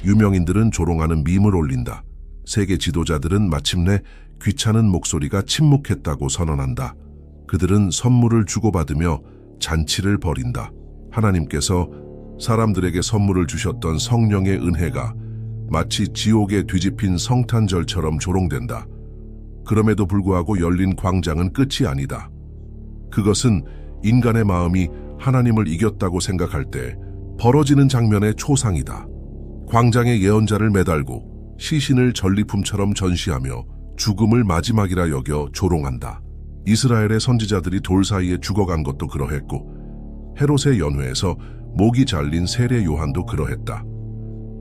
유명인들은 조롱하는 밈을 올린다. 세계 지도자들은 마침내 귀찮은 목소리가 침묵했다고 선언한다. 그들은 선물을 주고받으며 잔치를 벌인다. 하나님께서 사람들에게 선물을 주셨던 성령의 은혜가 마치 지옥에 뒤집힌 성탄절처럼 조롱된다. 그럼에도 불구하고 열린 광장은 끝이 아니다. 그것은 인간의 마음이 하나님을 이겼다고 생각할 때 벌어지는 장면의 초상이다. 광장에 예언자를 매달고 시신을 전리품처럼 전시하며 죽음을 마지막이라 여겨 조롱한다. 이스라엘의 선지자들이 돌 사이에 죽어간 것도 그러했고, 헤롯의 연회에서 목이 잘린 세례 요한도 그러했다.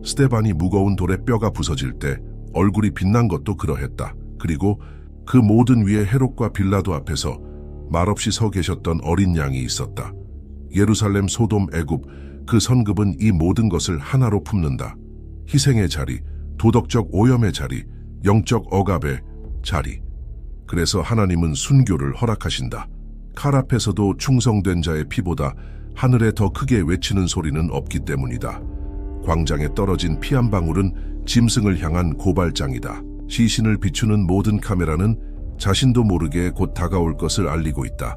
스데반이 무거운 돌에 뼈가 부서질 때 얼굴이 빛난 것도 그러했다. 그리고 그 모든 위에 헤롯과 빌라도 앞에서 말없이 서 계셨던 어린 양이 있었다. 예루살렘, 소돔, 애굽, 그 선급은 이 모든 것을 하나로 품는다. 희생의 자리, 도덕적 오염의 자리, 영적 억압의 자리. 그래서 하나님은 순교를 허락하신다. 칼 앞에서도 충성된 자의 피보다 하늘에 더 크게 외치는 소리는 없기 때문이다. 광장에 떨어진 피 한 방울은 짐승을 향한 고발장이다. 시신을 비추는 모든 카메라는 자신도 모르게 곧 다가올 것을 알리고 있다.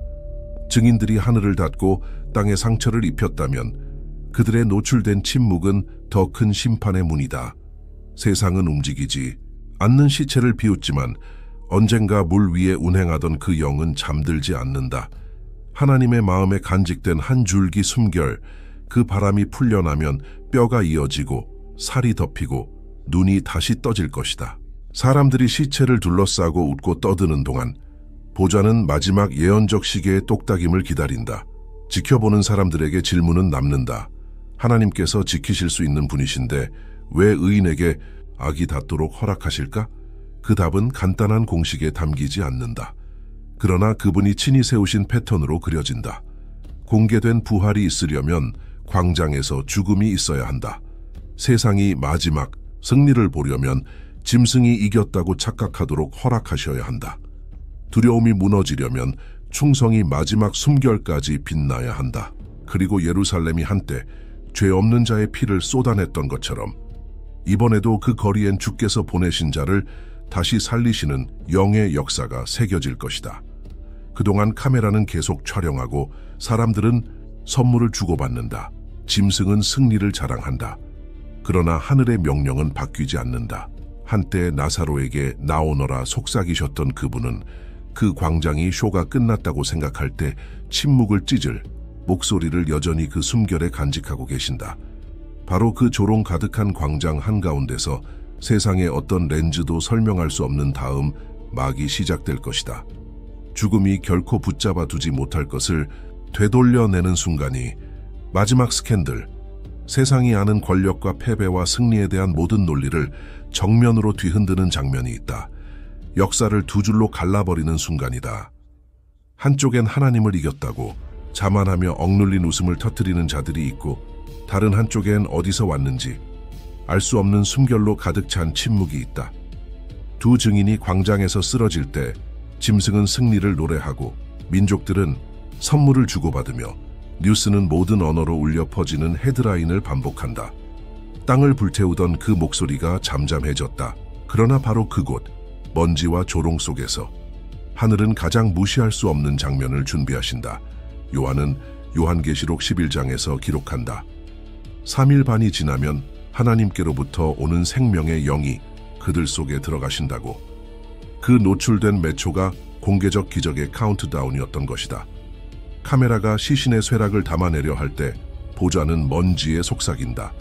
증인들이 하늘을 닫고 땅에 상처를 입혔다면 그들의 노출된 침묵은 더 큰 심판의 문이다. 세상은 움직이지 않는 시체를 비웃지만 언젠가 물 위에 운행하던 그 영은 잠들지 않는다. 하나님의 마음에 간직된 한 줄기 숨결, 그 바람이 풀려나면 뼈가 이어지고 살이 덮이고 눈이 다시 떠질 것이다. 사람들이 시체를 둘러싸고 웃고 떠드는 동안 보좌는 마지막 예언적 시계의 똑딱임을 기다린다. 지켜보는 사람들에게 질문은 남는다. 하나님께서 지키실 수 있는 분이신데 왜 의인에게 악이 닿도록 허락하실까? 그 답은 간단한 공식에 담기지 않는다. 그러나 그분이 친히 세우신 패턴으로 그려진다. 공개된 부활이 있으려면 광장에서 죽음이 있어야 한다. 세상이 마지막 승리를 보려면 짐승이 이겼다고 착각하도록 허락하셔야 한다. 두려움이 무너지려면 충성이 마지막 숨결까지 빛나야 한다. 그리고 예루살렘이 한때 죄 없는 자의 피를 쏟아냈던 것처럼 이번에도 그 거리엔 주께서 보내신 자를 다시 살리시는 영의 역사가 새겨질 것이다. 그동안 카메라는 계속 촬영하고 사람들은 선물을 주고받는다. 짐승은 승리를 자랑한다. 그러나 하늘의 명령은 바뀌지 않는다. 한때 나사로에게 나오너라 속삭이셨던 그분은 그 광장이 쇼가 끝났다고 생각할 때 침묵을 찢을 목소리를 여전히 그 숨결에 간직하고 계신다. 바로 그 조롱 가득한 광장 한가운데서 세상의 어떤 렌즈도 설명할 수 없는 다음 막이 시작될 것이다. 죽음이 결코 붙잡아 두지 못할 것을 되돌려내는 순간이 마지막 스캔들, 세상이 아는 권력과 패배와 승리에 대한 모든 논리를 정면으로 뒤흔드는 장면이 있다. 역사를 두 줄로 갈라버리는 순간이다. 한쪽엔 하나님을 이겼다고 자만하며 억눌린 웃음을 터뜨리는 자들이 있고 다른 한쪽엔 어디서 왔는지 알 수 없는 숨결로 가득 찬 침묵이 있다. 두 증인이 광장에서 쓰러질 때 짐승은 승리를 노래하고 민족들은 선물을 주고받으며 뉴스는 모든 언어로 울려 퍼지는 헤드라인을 반복한다. 땅을 불태우던 그 목소리가 잠잠해졌다. 그러나 바로 그곳, 먼지와 조롱 속에서 하늘은 가장 무시할 수 없는 장면을 준비하신다. 요한은 요한계시록 11장에서 기록한다. 3일 반이 지나면 하나님께로부터 오는 생명의 영이 그들 속에 들어가신다고. 그 노출된 몇 초가 공개적 기적의 카운트다운이었던 것이다. 카메라가 시신의 쇠락을 담아내려 할 때 보좌는 먼지에 속삭인다.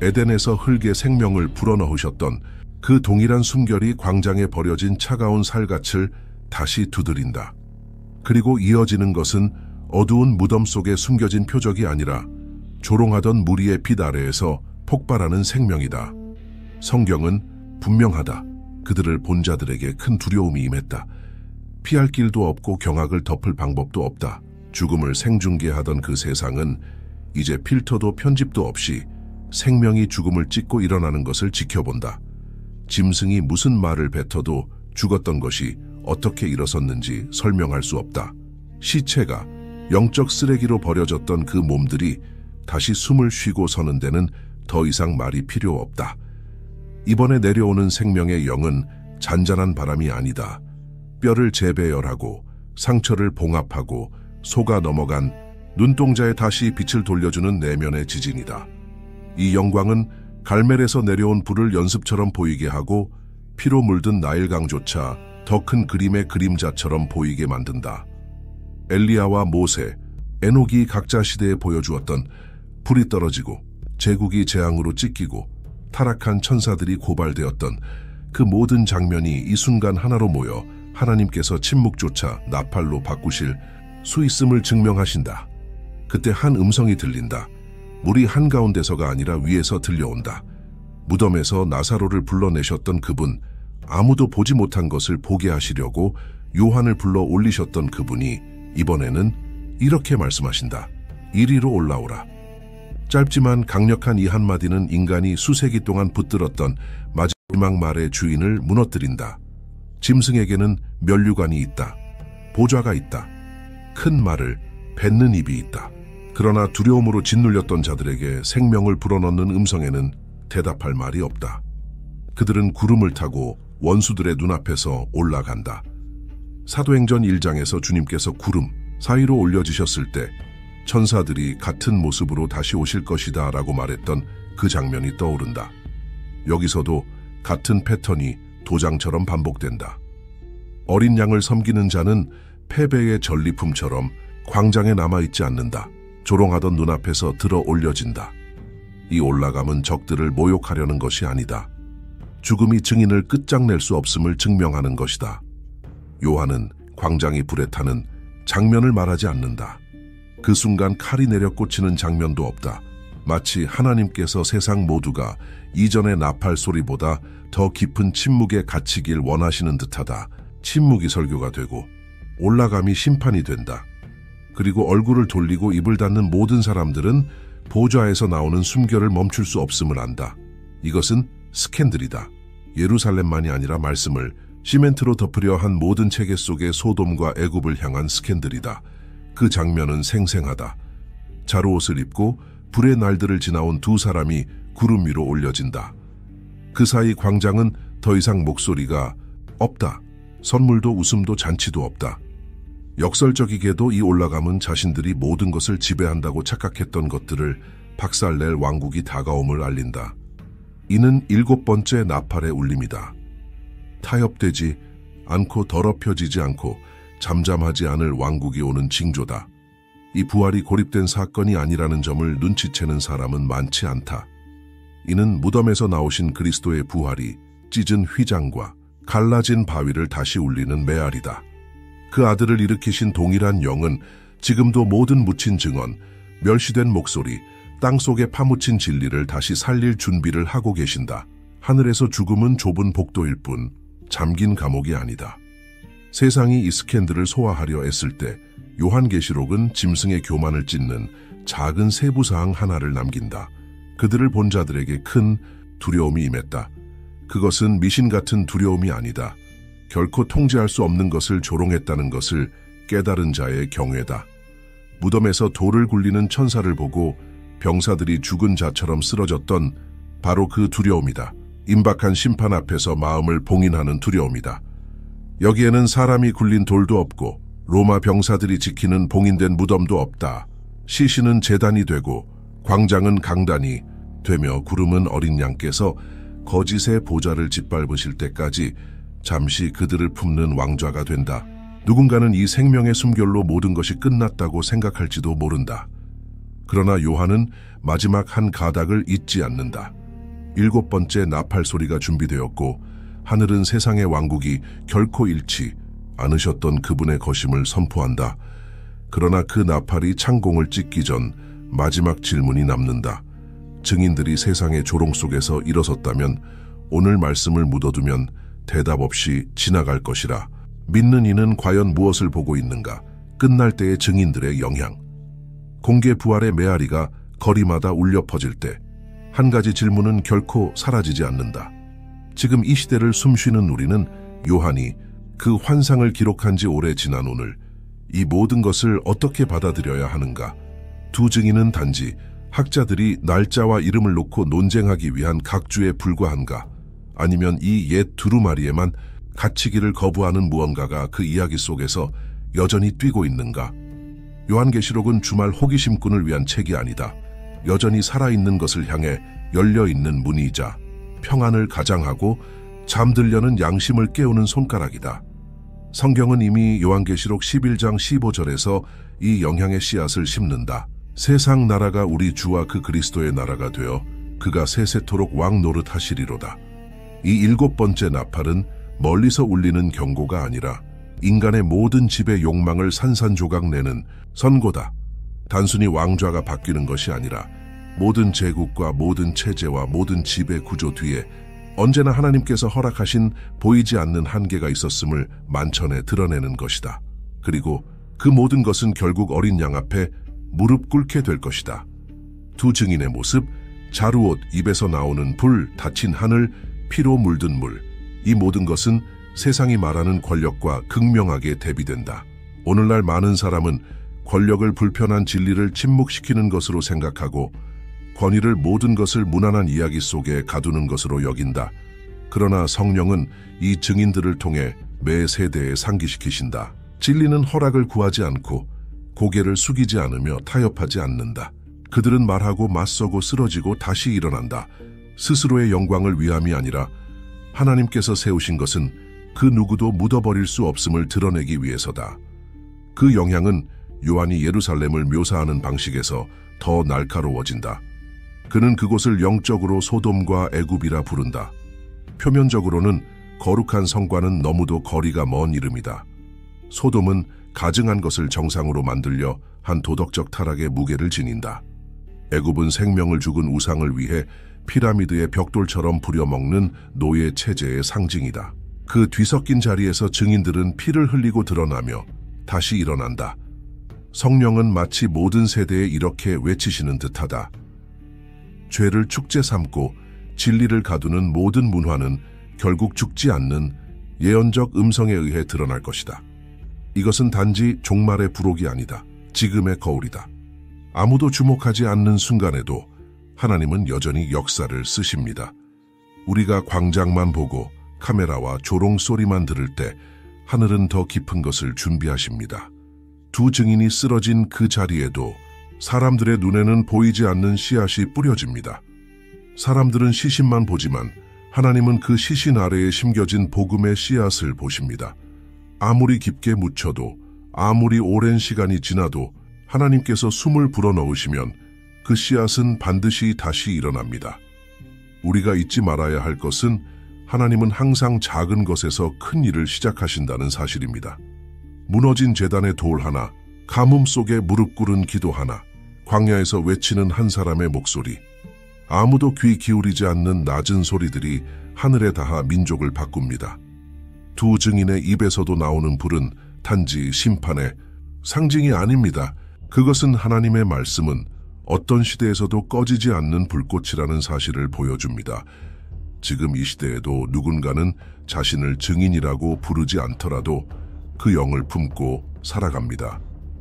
에덴에서 흙에 생명을 불어넣으셨던 그 동일한 숨결이 광장에 버려진 차가운 살갗을 다시 두드린다. 그리고 이어지는 것은 어두운 무덤 속에 숨겨진 표적이 아니라 조롱하던 무리의 빛 아래에서 폭발하는 생명이다. 성경은 분명하다. 그들을 본 자들에게 큰 두려움이 임했다. 피할 길도 없고 경악을 덮을 방법도 없다. 죽음을 생중계하던 그 세상은 이제 필터도 편집도 없이 생명이 죽음을 찢고 일어나는 것을 지켜본다. 짐승이 무슨 말을 뱉어도 죽었던 것이 어떻게 일어섰는지 설명할 수 없다. 시체가 영적 쓰레기로 버려졌던 그 몸들이 다시 숨을 쉬고 서는 데는 더 이상 말이 필요 없다. 이번에 내려오는 생명의 영은 잔잔한 바람이 아니다. 뼈를 재배열하고 상처를 봉합하고 속아 넘어간 눈동자에 다시 빛을 돌려주는 내면의 지진이다. 이 영광은 갈멜에서 내려온 불을 연습처럼 보이게 하고 피로 물든 나일강조차 더 큰 그림의 그림자처럼 보이게 만든다. 엘리야와 모세, 에녹이 각자 시대에 보여주었던 불이 떨어지고 제국이 재앙으로 찢기고 타락한 천사들이 고발되었던 그 모든 장면이 이 순간 하나로 모여 하나님께서 침묵조차 나팔로 바꾸실 수 있음을 증명하신다. 그때 한 음성이 들린다. 물이 한가운데서가 아니라 위에서 들려온다. 무덤에서 나사로를 불러내셨던 그분, 아무도 보지 못한 것을 보게 하시려고 요한을 불러 올리셨던 그분이 이번에는 이렇게 말씀하신다. 이리로 올라오라. 짧지만 강력한 이 한마디는 인간이 수세기 동안 붙들었던 마지막 말의 주인을 무너뜨린다. 짐승에게는 면류관이 있다. 보좌가 있다. 큰 말을 뱉는 입이 있다. 그러나 두려움으로 짓눌렸던 자들에게 생명을 불어넣는 음성에는 대답할 말이 없다. 그들은 구름을 타고 원수들의 눈앞에서 올라간다. 사도행전 1장에서 주님께서 구름 사이로 올려지셨을 때 천사들이 같은 모습으로 다시 오실 것이다 라고 말했던 그 장면이 떠오른다. 여기서도 같은 패턴이 도장처럼 반복된다. 어린 양을 섬기는 자는 패배의 전리품처럼 광장에 남아있지 않는다. 조롱하던 눈앞에서 들어 올려진다. 이 올라감은 적들을 모욕하려는 것이 아니다. 죽음이 증인을 끝장낼 수 없음을 증명하는 것이다. 요한은 광장이 불에 타는 장면을 말하지 않는다. 그 순간 칼이 내려 꽂히는 장면도 없다. 마치 하나님께서 세상 모두가 이전의 나팔 소리보다 더 깊은 침묵에 갇히길 원하시는 듯하다. 침묵이 설교가 되고 올라감이 심판이 된다. 그리고 얼굴을 돌리고 입을 닫는 모든 사람들은 보좌에서 나오는 숨결을 멈출 수 없음을 안다. 이것은 스캔들이다. 예루살렘만이 아니라 말씀을 시멘트로 덮으려 한 모든 체계 속의 소돔과 애굽을 향한 스캔들이다. 그 장면은 생생하다. 자루옷을 입고 불의 날들을 지나온 두 사람이 구름 위로 올려진다. 그 사이 광장은 더 이상 목소리가 없다. 선물도 웃음도 잔치도 없다. 역설적이게도 이 올라감은 자신들이 모든 것을 지배한다고 착각했던 것들을 박살낼 왕국이 다가옴을 알린다. 이는 7번째 나팔의 울림이다. 타협되지 않고 더럽혀지지 않고 잠잠하지 않을 왕국이 오는 징조다. 이 부활이 고립된 사건이 아니라는 점을 눈치채는 사람은 많지 않다. 이는 무덤에서 나오신 그리스도의 부활이 찢은 휘장과 갈라진 바위를 다시 울리는 메아리다. 그 아들을 일으키신 동일한 영은 지금도 모든 묻힌 증언, 멸시된 목소리, 땅속에 파묻힌 진리를 다시 살릴 준비를 하고 계신다. 하늘에서 죽음은 좁은 복도일 뿐 잠긴 감옥이 아니다. 세상이 이 스캔들을 소화하려 애쓸 때 요한계시록은 짐승의 교만을 찢는 작은 세부사항 하나를 남긴다. 그들을 본 자들에게 큰 두려움이 임했다. 그것은 미신 같은 두려움이 아니다. 결코 통제할 수 없는 것을 조롱했다는 것을 깨달은 자의 경외다. 무덤에서 돌을 굴리는 천사를 보고 병사들이 죽은 자처럼 쓰러졌던 바로 그 두려움이다. 임박한 심판 앞에서 마음을 봉인하는 두려움이다. 여기에는 사람이 굴린 돌도 없고 로마 병사들이 지키는 봉인된 무덤도 없다. 시신은 제단이 되고 광장은 강단이 되며 구름은 어린 양께서 거짓의 보좌를 짓밟으실 때까지 잠시 그들을 품는 왕좌가 된다. 누군가는 이 생명의 숨결로 모든 것이 끝났다고 생각할지도 모른다. 그러나 요한은 마지막 한 가닥을 잊지 않는다. 7번째 나팔 소리가 준비되었고 하늘은 세상의 왕국이 결코 잃지 않으셨던 그분의 거심을 선포한다. 그러나 그 나팔이 창공을 찍기 전 마지막 질문이 남는다. 증인들이 세상의 조롱 속에서 일어섰다면 오늘 말씀을 묻어두면 대답 없이 지나갈 것이라. 믿는 이는 과연 무엇을 보고 있는가? 끝날 때의 증인들의 영향. 공개 부활의 메아리가 거리마다 울려 퍼질 때 한 가지 질문은 결코 사라지지 않는다. 지금 이 시대를 숨쉬는 우리는 요한이 그 환상을 기록한 지 오래 지난 오늘 이 모든 것을 어떻게 받아들여야 하는가? 두 증인은 단지 학자들이 날짜와 이름을 놓고 논쟁하기 위한 각주에 불과한가? 아니면 이 옛 두루마리에만 갇히기를 거부하는 무언가가 그 이야기 속에서 여전히 뛰고 있는가? 요한계시록은 주말 호기심꾼을 위한 책이 아니다. 여전히 살아있는 것을 향해 열려있는 문이자 평안을 가장하고 잠들려는 양심을 깨우는 손가락이다. 성경은 이미 요한계시록 11장 15절에서 이 영향의 씨앗을 심는다. 세상 나라가 우리 주와 그 그리스도의 나라가 되어 그가 세세토록 왕 노릇하시리로다. 이 7번째 나팔은 멀리서 울리는 경고가 아니라 인간의 모든 지배 욕망을 산산조각 내는 선고다. 단순히 왕좌가 바뀌는 것이 아니라 모든 제국과 모든 체제와 모든 지배 구조 뒤에 언제나 하나님께서 허락하신 보이지 않는 한계가 있었음을 만천에 드러내는 것이다. 그리고 그 모든 것은 결국 어린 양 앞에 무릎 꿇게 될 것이다. 두 증인의 모습, 자루옷, 입에서 나오는 불, 닫힌 하늘, 피로 물든 물. 이 모든 것은 세상이 말하는 권력과 극명하게 대비된다. 오늘날 많은 사람은 권력을 불편한 진리를 침묵시키는 것으로 생각하고 권위를 모든 것을 무난한 이야기 속에 가두는 것으로 여긴다. 그러나 성령은 이 증인들을 통해 매 세대에 상기시키신다. 진리는 허락을 구하지 않고 고개를 숙이지 않으며 타협하지 않는다. 그들은 말하고 맞서고 쓰러지고 다시 일어난다. 스스로의 영광을 위함이 아니라 하나님께서 세우신 것은 그 누구도 묻어버릴 수 없음을 드러내기 위해서다. 그 영향은 요한이 예루살렘을 묘사하는 방식에서 더 날카로워진다. 그는 그곳을 영적으로 소돔과 애굽이라 부른다. 표면적으로는 거룩한 성과는 너무도 거리가 먼 이름이다. 소돔은 가증한 것을 정상으로 만들려 한 도덕적 타락의 무게를 지닌다. 애굽은 생명을 죽은 우상을 위해 피라미드의 벽돌처럼 부려먹는 노예 체제의 상징이다. 그 뒤섞인 자리에서 증인들은 피를 흘리고 드러나며 다시 일어난다. 성령은 마치 모든 세대에 이렇게 외치시는 듯하다. 죄를 축제 삼고 진리를 가두는 모든 문화는 결국 죽지 않는 예언적 음성에 의해 드러날 것이다. 이것은 단지 종말의 부록이 아니다. 지금의 거울이다. 아무도 주목하지 않는 순간에도 하나님은 여전히 역사를 쓰십니다. 우리가 광장만 보고 카메라와 조롱 소리만 들을 때 하늘은 더 깊은 것을 준비하십니다. 두 증인이 쓰러진 그 자리에도 사람들의 눈에는 보이지 않는 씨앗이 뿌려집니다. 사람들은 시신만 보지만 하나님은 그 시신 아래에 심겨진 복음의 씨앗을 보십니다. 아무리 깊게 묻혀도, 아무리 오랜 시간이 지나도 하나님께서 숨을 불어넣으시면 그 씨앗은 반드시 다시 일어납니다. 우리가 잊지 말아야 할 것은 하나님은 항상 작은 것에서 큰 일을 시작하신다는 사실입니다. 무너진 제단의 돌 하나, 가뭄 속에 무릎 꿇은 기도 하나, 광야에서 외치는 한 사람의 목소리, 아무도 귀 기울이지 않는 낮은 소리들이 하늘에 닿아 민족을 바꿉니다. 두 증인의 입에서도 나오는 불은 단지 심판의 상징이 아닙니다. 그것은 하나님의 말씀은 어떤 시대에서도 꺼지지 않는 불꽃이라는 사실을 보여줍니다. 지금 이 시대에도 누군가는 자신을 증인이라고 부르지 않더라도 그 영을 품고 살아갑니다.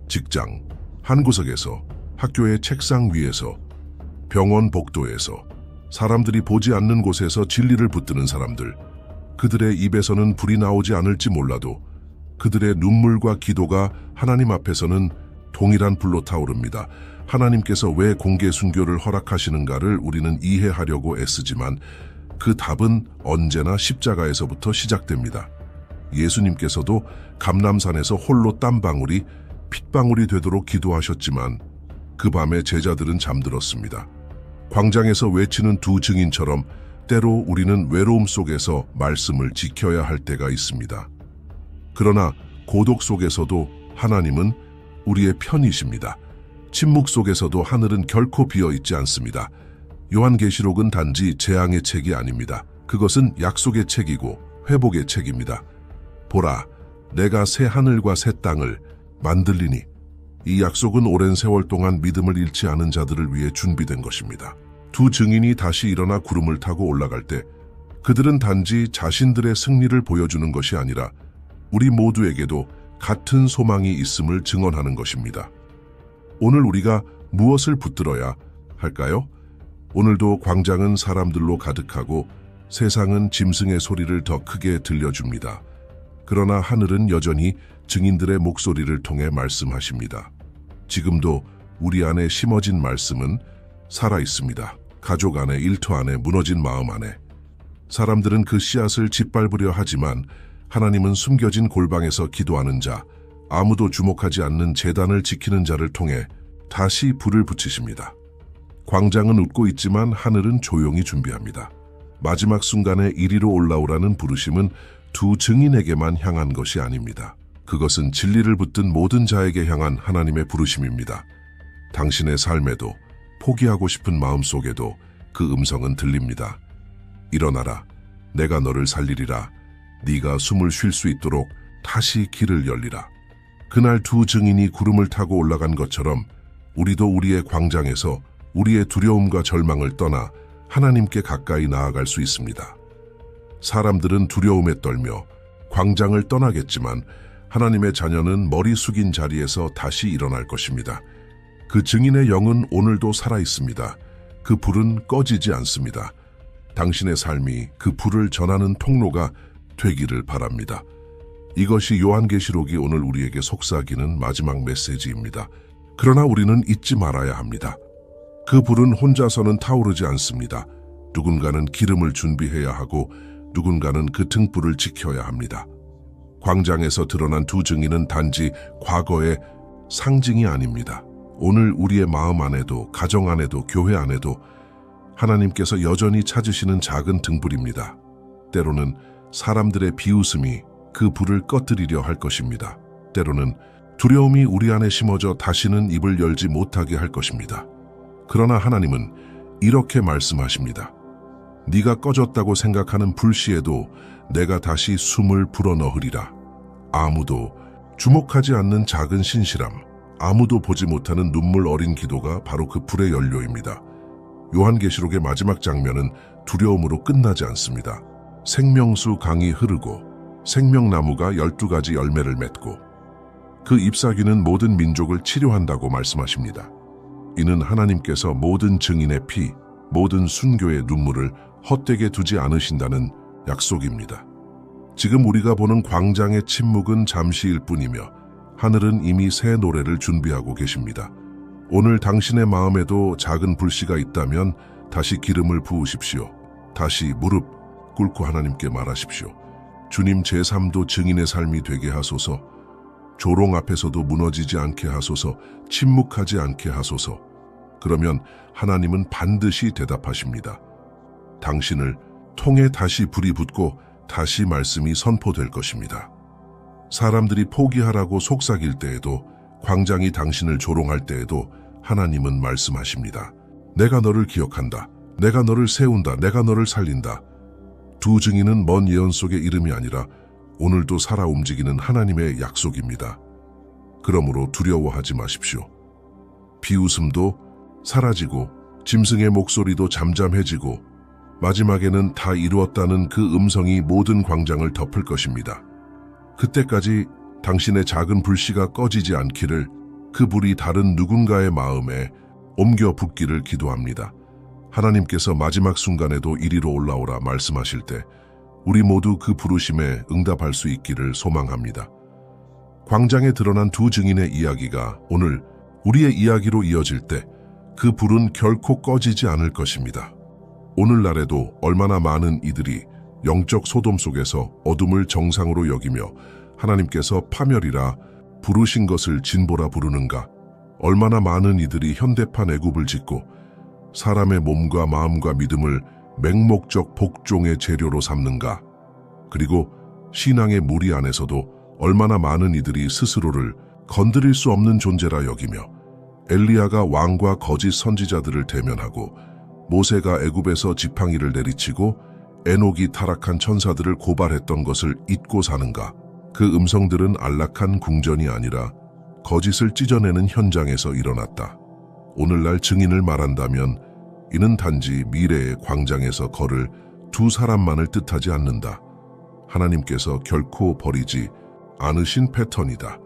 직장, 한 구석에서, 학교의 책상 위에서, 병원 복도에서, 사람들이 보지 않는 곳에서 진리를 붙드는 사람들, 그들의 입에서는 불이 나오지 않을지 몰라도 그들의 눈물과 기도가 하나님 앞에서는 동일한 불로 타오릅니다. 하나님께서 왜 공개 순교를 허락하시는가를 우리는 이해하려고 애쓰지만 그 답은 언제나 십자가에서부터 시작됩니다. 예수님께서도 감람산에서 홀로 땀방울이 핏방울이 되도록 기도하셨지만 그 밤에 제자들은 잠들었습니다. 광장에서 외치는 두 증인처럼 때로 우리는 외로움 속에서 말씀을 지켜야 할 때가 있습니다. 그러나 고독 속에서도 하나님은 우리의 편이십니다. 침묵 속에서도 하늘은 결코 비어있지 않습니다. 요한계시록은 단지 재앙의 책이 아닙니다. 그것은 약속의 책이고 회복의 책입니다. 보라, 내가 새 하늘과 새 땅을 만들리니. 이 약속은 오랜 세월 동안 믿음을 잃지 않은 자들을 위해 준비된 것입니다. 두 증인이 다시 일어나 구름을 타고 올라갈 때 그들은 단지 자신들의 승리를 보여주는 것이 아니라 우리 모두에게도 같은 소망이 있음을 증언하는 것입니다. 오늘 우리가 무엇을 붙들어야 할까요? 오늘도 광장은 사람들로 가득하고 세상은 짐승의 소리를 더 크게 들려줍니다. 그러나 하늘은 여전히 증인들의 목소리를 통해 말씀하십니다. 지금도 우리 안에 심어진 말씀은 살아있습니다. 가족 안에, 일터 안에, 무너진 마음 안에. 사람들은 그 씨앗을 짓밟으려 하지만 하나님은 숨겨진 골방에서 기도하는 자, 아무도 주목하지 않는 제단을 지키는 자를 통해 다시 불을 붙이십니다. 광장은 웃고 있지만 하늘은 조용히 준비합니다. 마지막 순간에 이리로 올라오라는 부르심은 두 증인에게만 향한 것이 아닙니다. 그것은 진리를 붙든 모든 자에게 향한 하나님의 부르심입니다. 당신의 삶에도, 포기하고 싶은 마음속에도 그 음성은 들립니다. 일어나라, 내가 너를 살리리라. 네가 숨을 쉴 수 있도록 다시 길을 열리라. 그날 두 증인이 구름을 타고 올라간 것처럼 우리도 우리의 광장에서 우리의 두려움과 절망을 떠나 하나님께 가까이 나아갈 수 있습니다. 사람들은 두려움에 떨며 광장을 떠나겠지만 하나님의 자녀는 머리 숙인 자리에서 다시 일어날 것입니다. 그 증인의 영은 오늘도 살아있습니다. 그 불은 꺼지지 않습니다. 당신의 삶이 그 불을 전하는 통로가 되기를 바랍니다. 이것이 요한계시록이 오늘 우리에게 속삭이는 마지막 메시지입니다. 그러나 우리는 잊지 말아야 합니다. 그 불은 혼자서는 타오르지 않습니다. 누군가는 기름을 준비해야 하고 누군가는 그 등불을 지켜야 합니다. 광장에서 드러난 두 증인은 단지 과거의 상징이 아닙니다. 오늘 우리의 마음 안에도, 가정 안에도, 교회 안에도 하나님께서 여전히 찾으시는 작은 등불입니다. 때로는 사람들의 비웃음이 그 불을 꺼뜨리려 할 것입니다. 때로는 두려움이 우리 안에 심어져 다시는 입을 열지 못하게 할 것입니다. 그러나 하나님은 이렇게 말씀하십니다. 네가 꺼졌다고 생각하는 불씨에도 내가 다시 숨을 불어넣으리라. 아무도 주목하지 않는 작은 신실함, 아무도 보지 못하는 눈물 어린 기도가 바로 그 불의 연료입니다. 요한계시록의 마지막 장면은 두려움으로 끝나지 않습니다. 생명수 강이 흐르고 생명나무가 12가지 열매를 맺고 그 잎사귀는 모든 민족을 치료한다고 말씀하십니다. 이는 하나님께서 모든 증인의 피, 모든 순교의 눈물을 헛되게 두지 않으신다는 약속입니다. 지금 우리가 보는 광장의 침묵은 잠시일 뿐이며 하늘은 이미 새 노래를 준비하고 계십니다. 오늘 당신의 마음에도 작은 불씨가 있다면 다시 기름을 부으십시오. 다시 무릎 꿇고 하나님께 말하십시오. 주님, 제 삶도 증인의 삶이 되게 하소서. 조롱 앞에서도 무너지지 않게 하소서. 침묵하지 않게 하소서. 그러면 하나님은 반드시 대답하십니다. 당신을 통해 다시 불이 붙고 다시 말씀이 선포될 것입니다. 사람들이 포기하라고 속삭일 때에도, 광장이 당신을 조롱할 때에도 하나님은 말씀하십니다. 내가 너를 기억한다. 내가 너를 세운다. 내가 너를 살린다. 두 증인은 먼 예언 속의 이름이 아니라 오늘도 살아 움직이는 하나님의 약속입니다. 그러므로 두려워하지 마십시오. 비웃음도 사라지고 짐승의 목소리도 잠잠해지고 마지막에는 다 이루었다는 그 음성이 모든 광장을 덮을 것입니다. 그때까지 당신의 작은 불씨가 꺼지지 않기를, 그 불이 다른 누군가의 마음에 옮겨 붙기를 기도합니다. 하나님께서 마지막 순간에도 이리로 올라오라 말씀하실 때 우리 모두 그 부르심에 응답할 수 있기를 소망합니다. 광장에 드러난 두 증인의 이야기가 오늘 우리의 이야기로 이어질 때 그 불은 결코 꺼지지 않을 것입니다. 오늘날에도 얼마나 많은 이들이 영적 소돔 속에서 어둠을 정상으로 여기며 하나님께서 파멸이라 부르신 것을 진보라 부르는가? 얼마나 많은 이들이 현대판 애굽을 짓고 사람의 몸과 마음과 믿음을 맹목적 복종의 재료로 삼는가? 그리고 신앙의 무리 안에서도 얼마나 많은 이들이 스스로를 건드릴 수 없는 존재라 여기며 엘리야가 왕과 거짓 선지자들을 대면하고 모세가 애굽에서 지팡이를 내리치고 에녹이 타락한 천사들을 고발했던 것을 잊고 사는가? 그 음성들은 안락한 궁전이 아니라 거짓을 찢어내는 현장에서 일어났다. 오늘날 증인을 말한다면 이는 단지 미래의 광장에서 걸을 두 사람만을 뜻하지 않는다. 하나님께서 결코 버리지 않으신 패턴이다.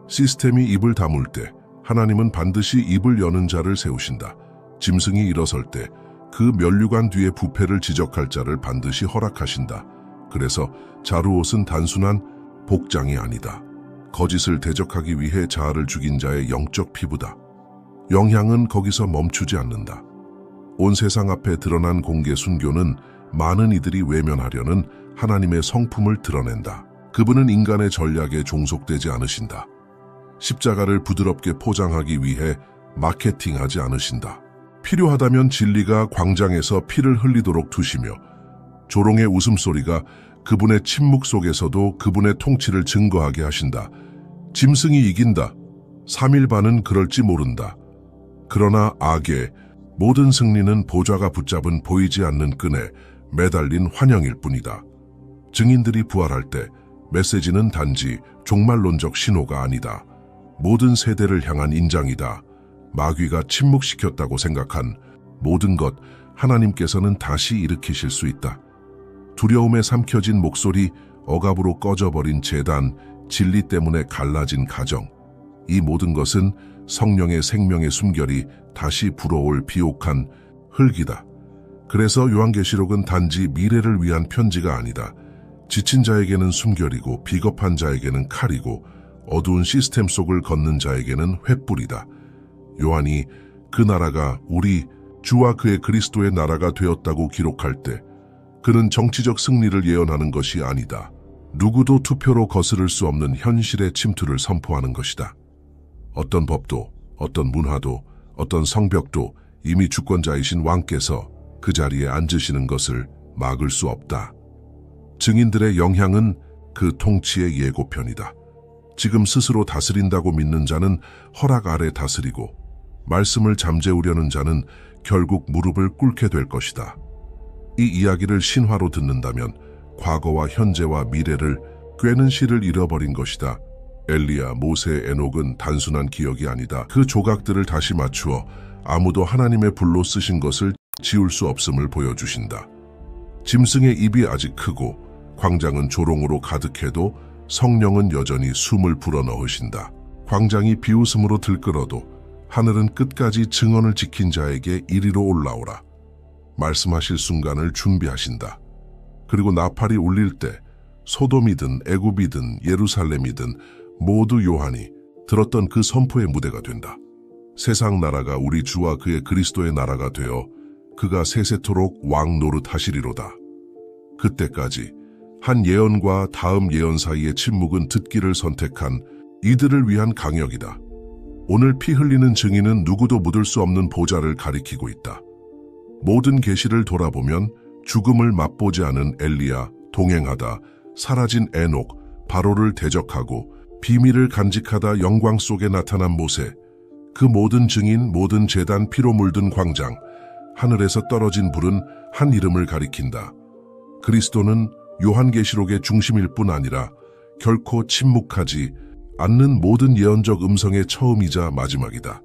시스템이 입을 다물 때 하나님은 반드시 입을 여는 자를 세우신다. 짐승이 일어설 때 그 면류관 뒤에 부패를 지적할 자를 반드시 허락하신다. 그래서 자루옷은 단순한 복장이 아니다. 거짓을 대적하기 위해 자아를 죽인 자의 영적 피부다. 영향은 거기서 멈추지 않는다. 온 세상 앞에 드러난 공개 순교는 많은 이들이 외면하려는 하나님의 성품을 드러낸다. 그분은 인간의 전략에 종속되지 않으신다. 십자가를 부드럽게 포장하기 위해 마케팅하지 않으신다. 필요하다면 진리가 광장에서 피를 흘리도록 두시며 조롱의 웃음소리가 그분의 침묵 속에서도 그분의 통치를 증거하게 하신다. 짐승이 이긴다. 3일 반은 그럴지 모른다. 그러나 악의 모든 승리는 보좌가 붙잡은 보이지 않는 끈에 매달린 환영일 뿐이다. 증인들이 부활할 때 메시지는 단지 종말론적 신호가 아니다. 모든 세대를 향한 인장이다. 마귀가 침묵시켰다고 생각한 모든 것 하나님께서는 다시 일으키실 수 있다. 두려움에 삼켜진 목소리, 억압으로 꺼져버린 재단, 진리 때문에 갈라진 가정, 이 모든 것은 성령의 생명의 숨결이 다시 불어올 비옥한 흙이다. 그래서 요한계시록은 단지 미래를 위한 편지가 아니다. 지친 자에게는 숨결이고 비겁한 자에게는 칼이고 어두운 시스템 속을 걷는 자에게는 횃불이다. 요한이 그 나라가 우리 주와 그의 그리스도의 나라가 되었다고 기록할 때 그는 정치적 승리를 예언하는 것이 아니다. 누구도 투표로 거스를 수 없는 현실의 침투를 선포하는 것이다. 어떤 법도, 어떤 문화도, 어떤 성벽도 이미 주권자이신 왕께서 그 자리에 앉으시는 것을 막을 수 없다. 증인들의 영향은 그 통치의 예고편이다. 지금 스스로 다스린다고 믿는 자는 허락 아래 다스리고 말씀을 잠재우려는 자는 결국 무릎을 꿇게 될 것이다. 이 이야기를 신화로 듣는다면 과거와 현재와 미래를 꿰는 실을 잃어버린 것이다. 엘리야, 모세, 에녹은 단순한 기억이 아니다. 그 조각들을 다시 맞추어 아무도 하나님의 불로 쓰신 것을 지울 수 없음을 보여주신다. 짐승의 입이 아직 크고 광장은 조롱으로 가득해도 성령은 여전히 숨을 불어넣으신다. 광장이 비웃음으로 들끓어도 하늘은 끝까지 증언을 지킨 자에게 이리로 올라오라. 말씀하실 순간을 준비하신다. 그리고 나팔이 울릴 때 소돔이든 애굽이든 예루살렘이든 모두 요한이 들었던 그 선포의 무대가 된다. 세상 나라가 우리 주와 그의 그리스도의 나라가 되어 그가 세세토록 왕 노릇하시리로다. 그때까지 한 예언과 다음 예언 사이의 침묵은 듣기를 선택한 이들을 위한 강역이다. 오늘 피 흘리는 증인은 누구도 묻을 수 없는 보좌를 가리키고 있다. 모든 계시를 돌아보면 죽음을 맛보지 않은 엘리야, 동행하다 사라진 에녹, 바로를 대적하고 비밀을 간직하다 영광 속에 나타난 모세, 그 모든 증인, 모든 제단, 피로 물든 광장, 하늘에서 떨어진 불은 한 이름을 가리킨다. 그리스도는 요한계시록의 중심일 뿐 아니라 결코 침묵하지 않는 모든 예언적 음성의 처음이자 마지막이다.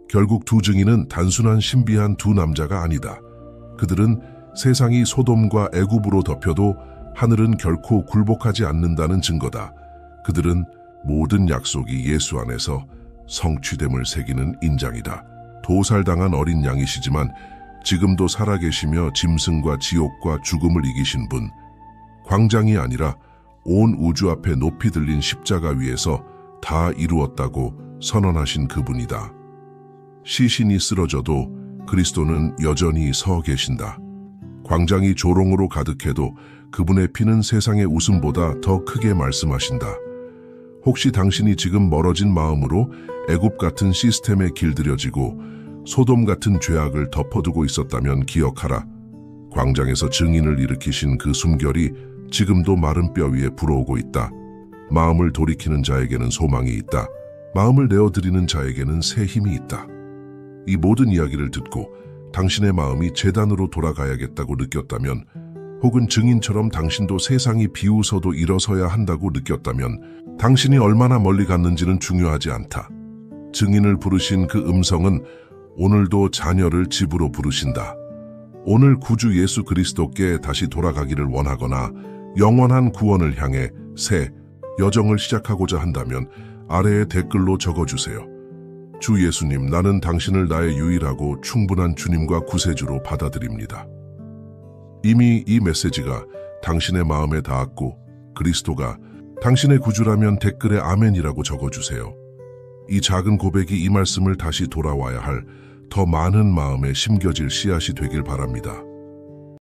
결국 두 증인은 단순한 신비한 두 남자가 아니다. 그들은 세상이 소돔과 애굽으로 덮여도 하늘은 결코 굴복하지 않는다는 증거다. 그들은 모든 약속이 예수 안에서 성취됨을 새기는 인장이다. 도살당한 어린 양이시지만 지금도 살아계시며 짐승과 지옥과 죽음을 이기신 분, 광장이 아니라 온 우주 앞에 높이 들린 십자가 위에서 다 이루었다고 선언하신 그분이다. 시신이 쓰러져도 그리스도는 여전히 서 계신다. 광장이 조롱으로 가득해도 그분의 피는 세상의 웃음보다 더 크게 말씀하신다. 혹시 당신이 지금 멀어진 마음으로 애굽 같은 시스템에 길들여지고 소돔 같은 죄악을 덮어두고 있었다면 기억하라. 광장에서 증인을 일으키신 그 숨결이 지금도 마른 뼈 위에 불어오고 있다. 마음을 돌이키는 자에게는 소망이 있다. 마음을 내어드리는 자에게는 새 힘이 있다. 이 모든 이야기를 듣고 당신의 마음이 제단으로 돌아가야겠다고 느꼈다면, 혹은 증인처럼 당신도 세상이 비웃어도 일어서야 한다고 느꼈다면 당신이 얼마나 멀리 갔는지는 중요하지 않다. 증인을 부르신 그 음성은 오늘도 자녀를 집으로 부르신다. 오늘 구주 예수 그리스도께 다시 돌아가기를 원하거나 영원한 구원을 향해 새 여정을 시작하고자 한다면 아래에 댓글로 적어주세요. 주 예수님, 나는 당신을 나의 유일하고 충분한 주님과 구세주로 받아들입니다. 이미 이 메시지가 당신의 마음에 닿았고 그리스도가 당신의 구주라면 댓글에 아멘이라고 적어주세요. 이 작은 고백이 이 말씀을 다시 돌아와야 할 더 많은 마음에 심겨질 씨앗이 되길 바랍니다.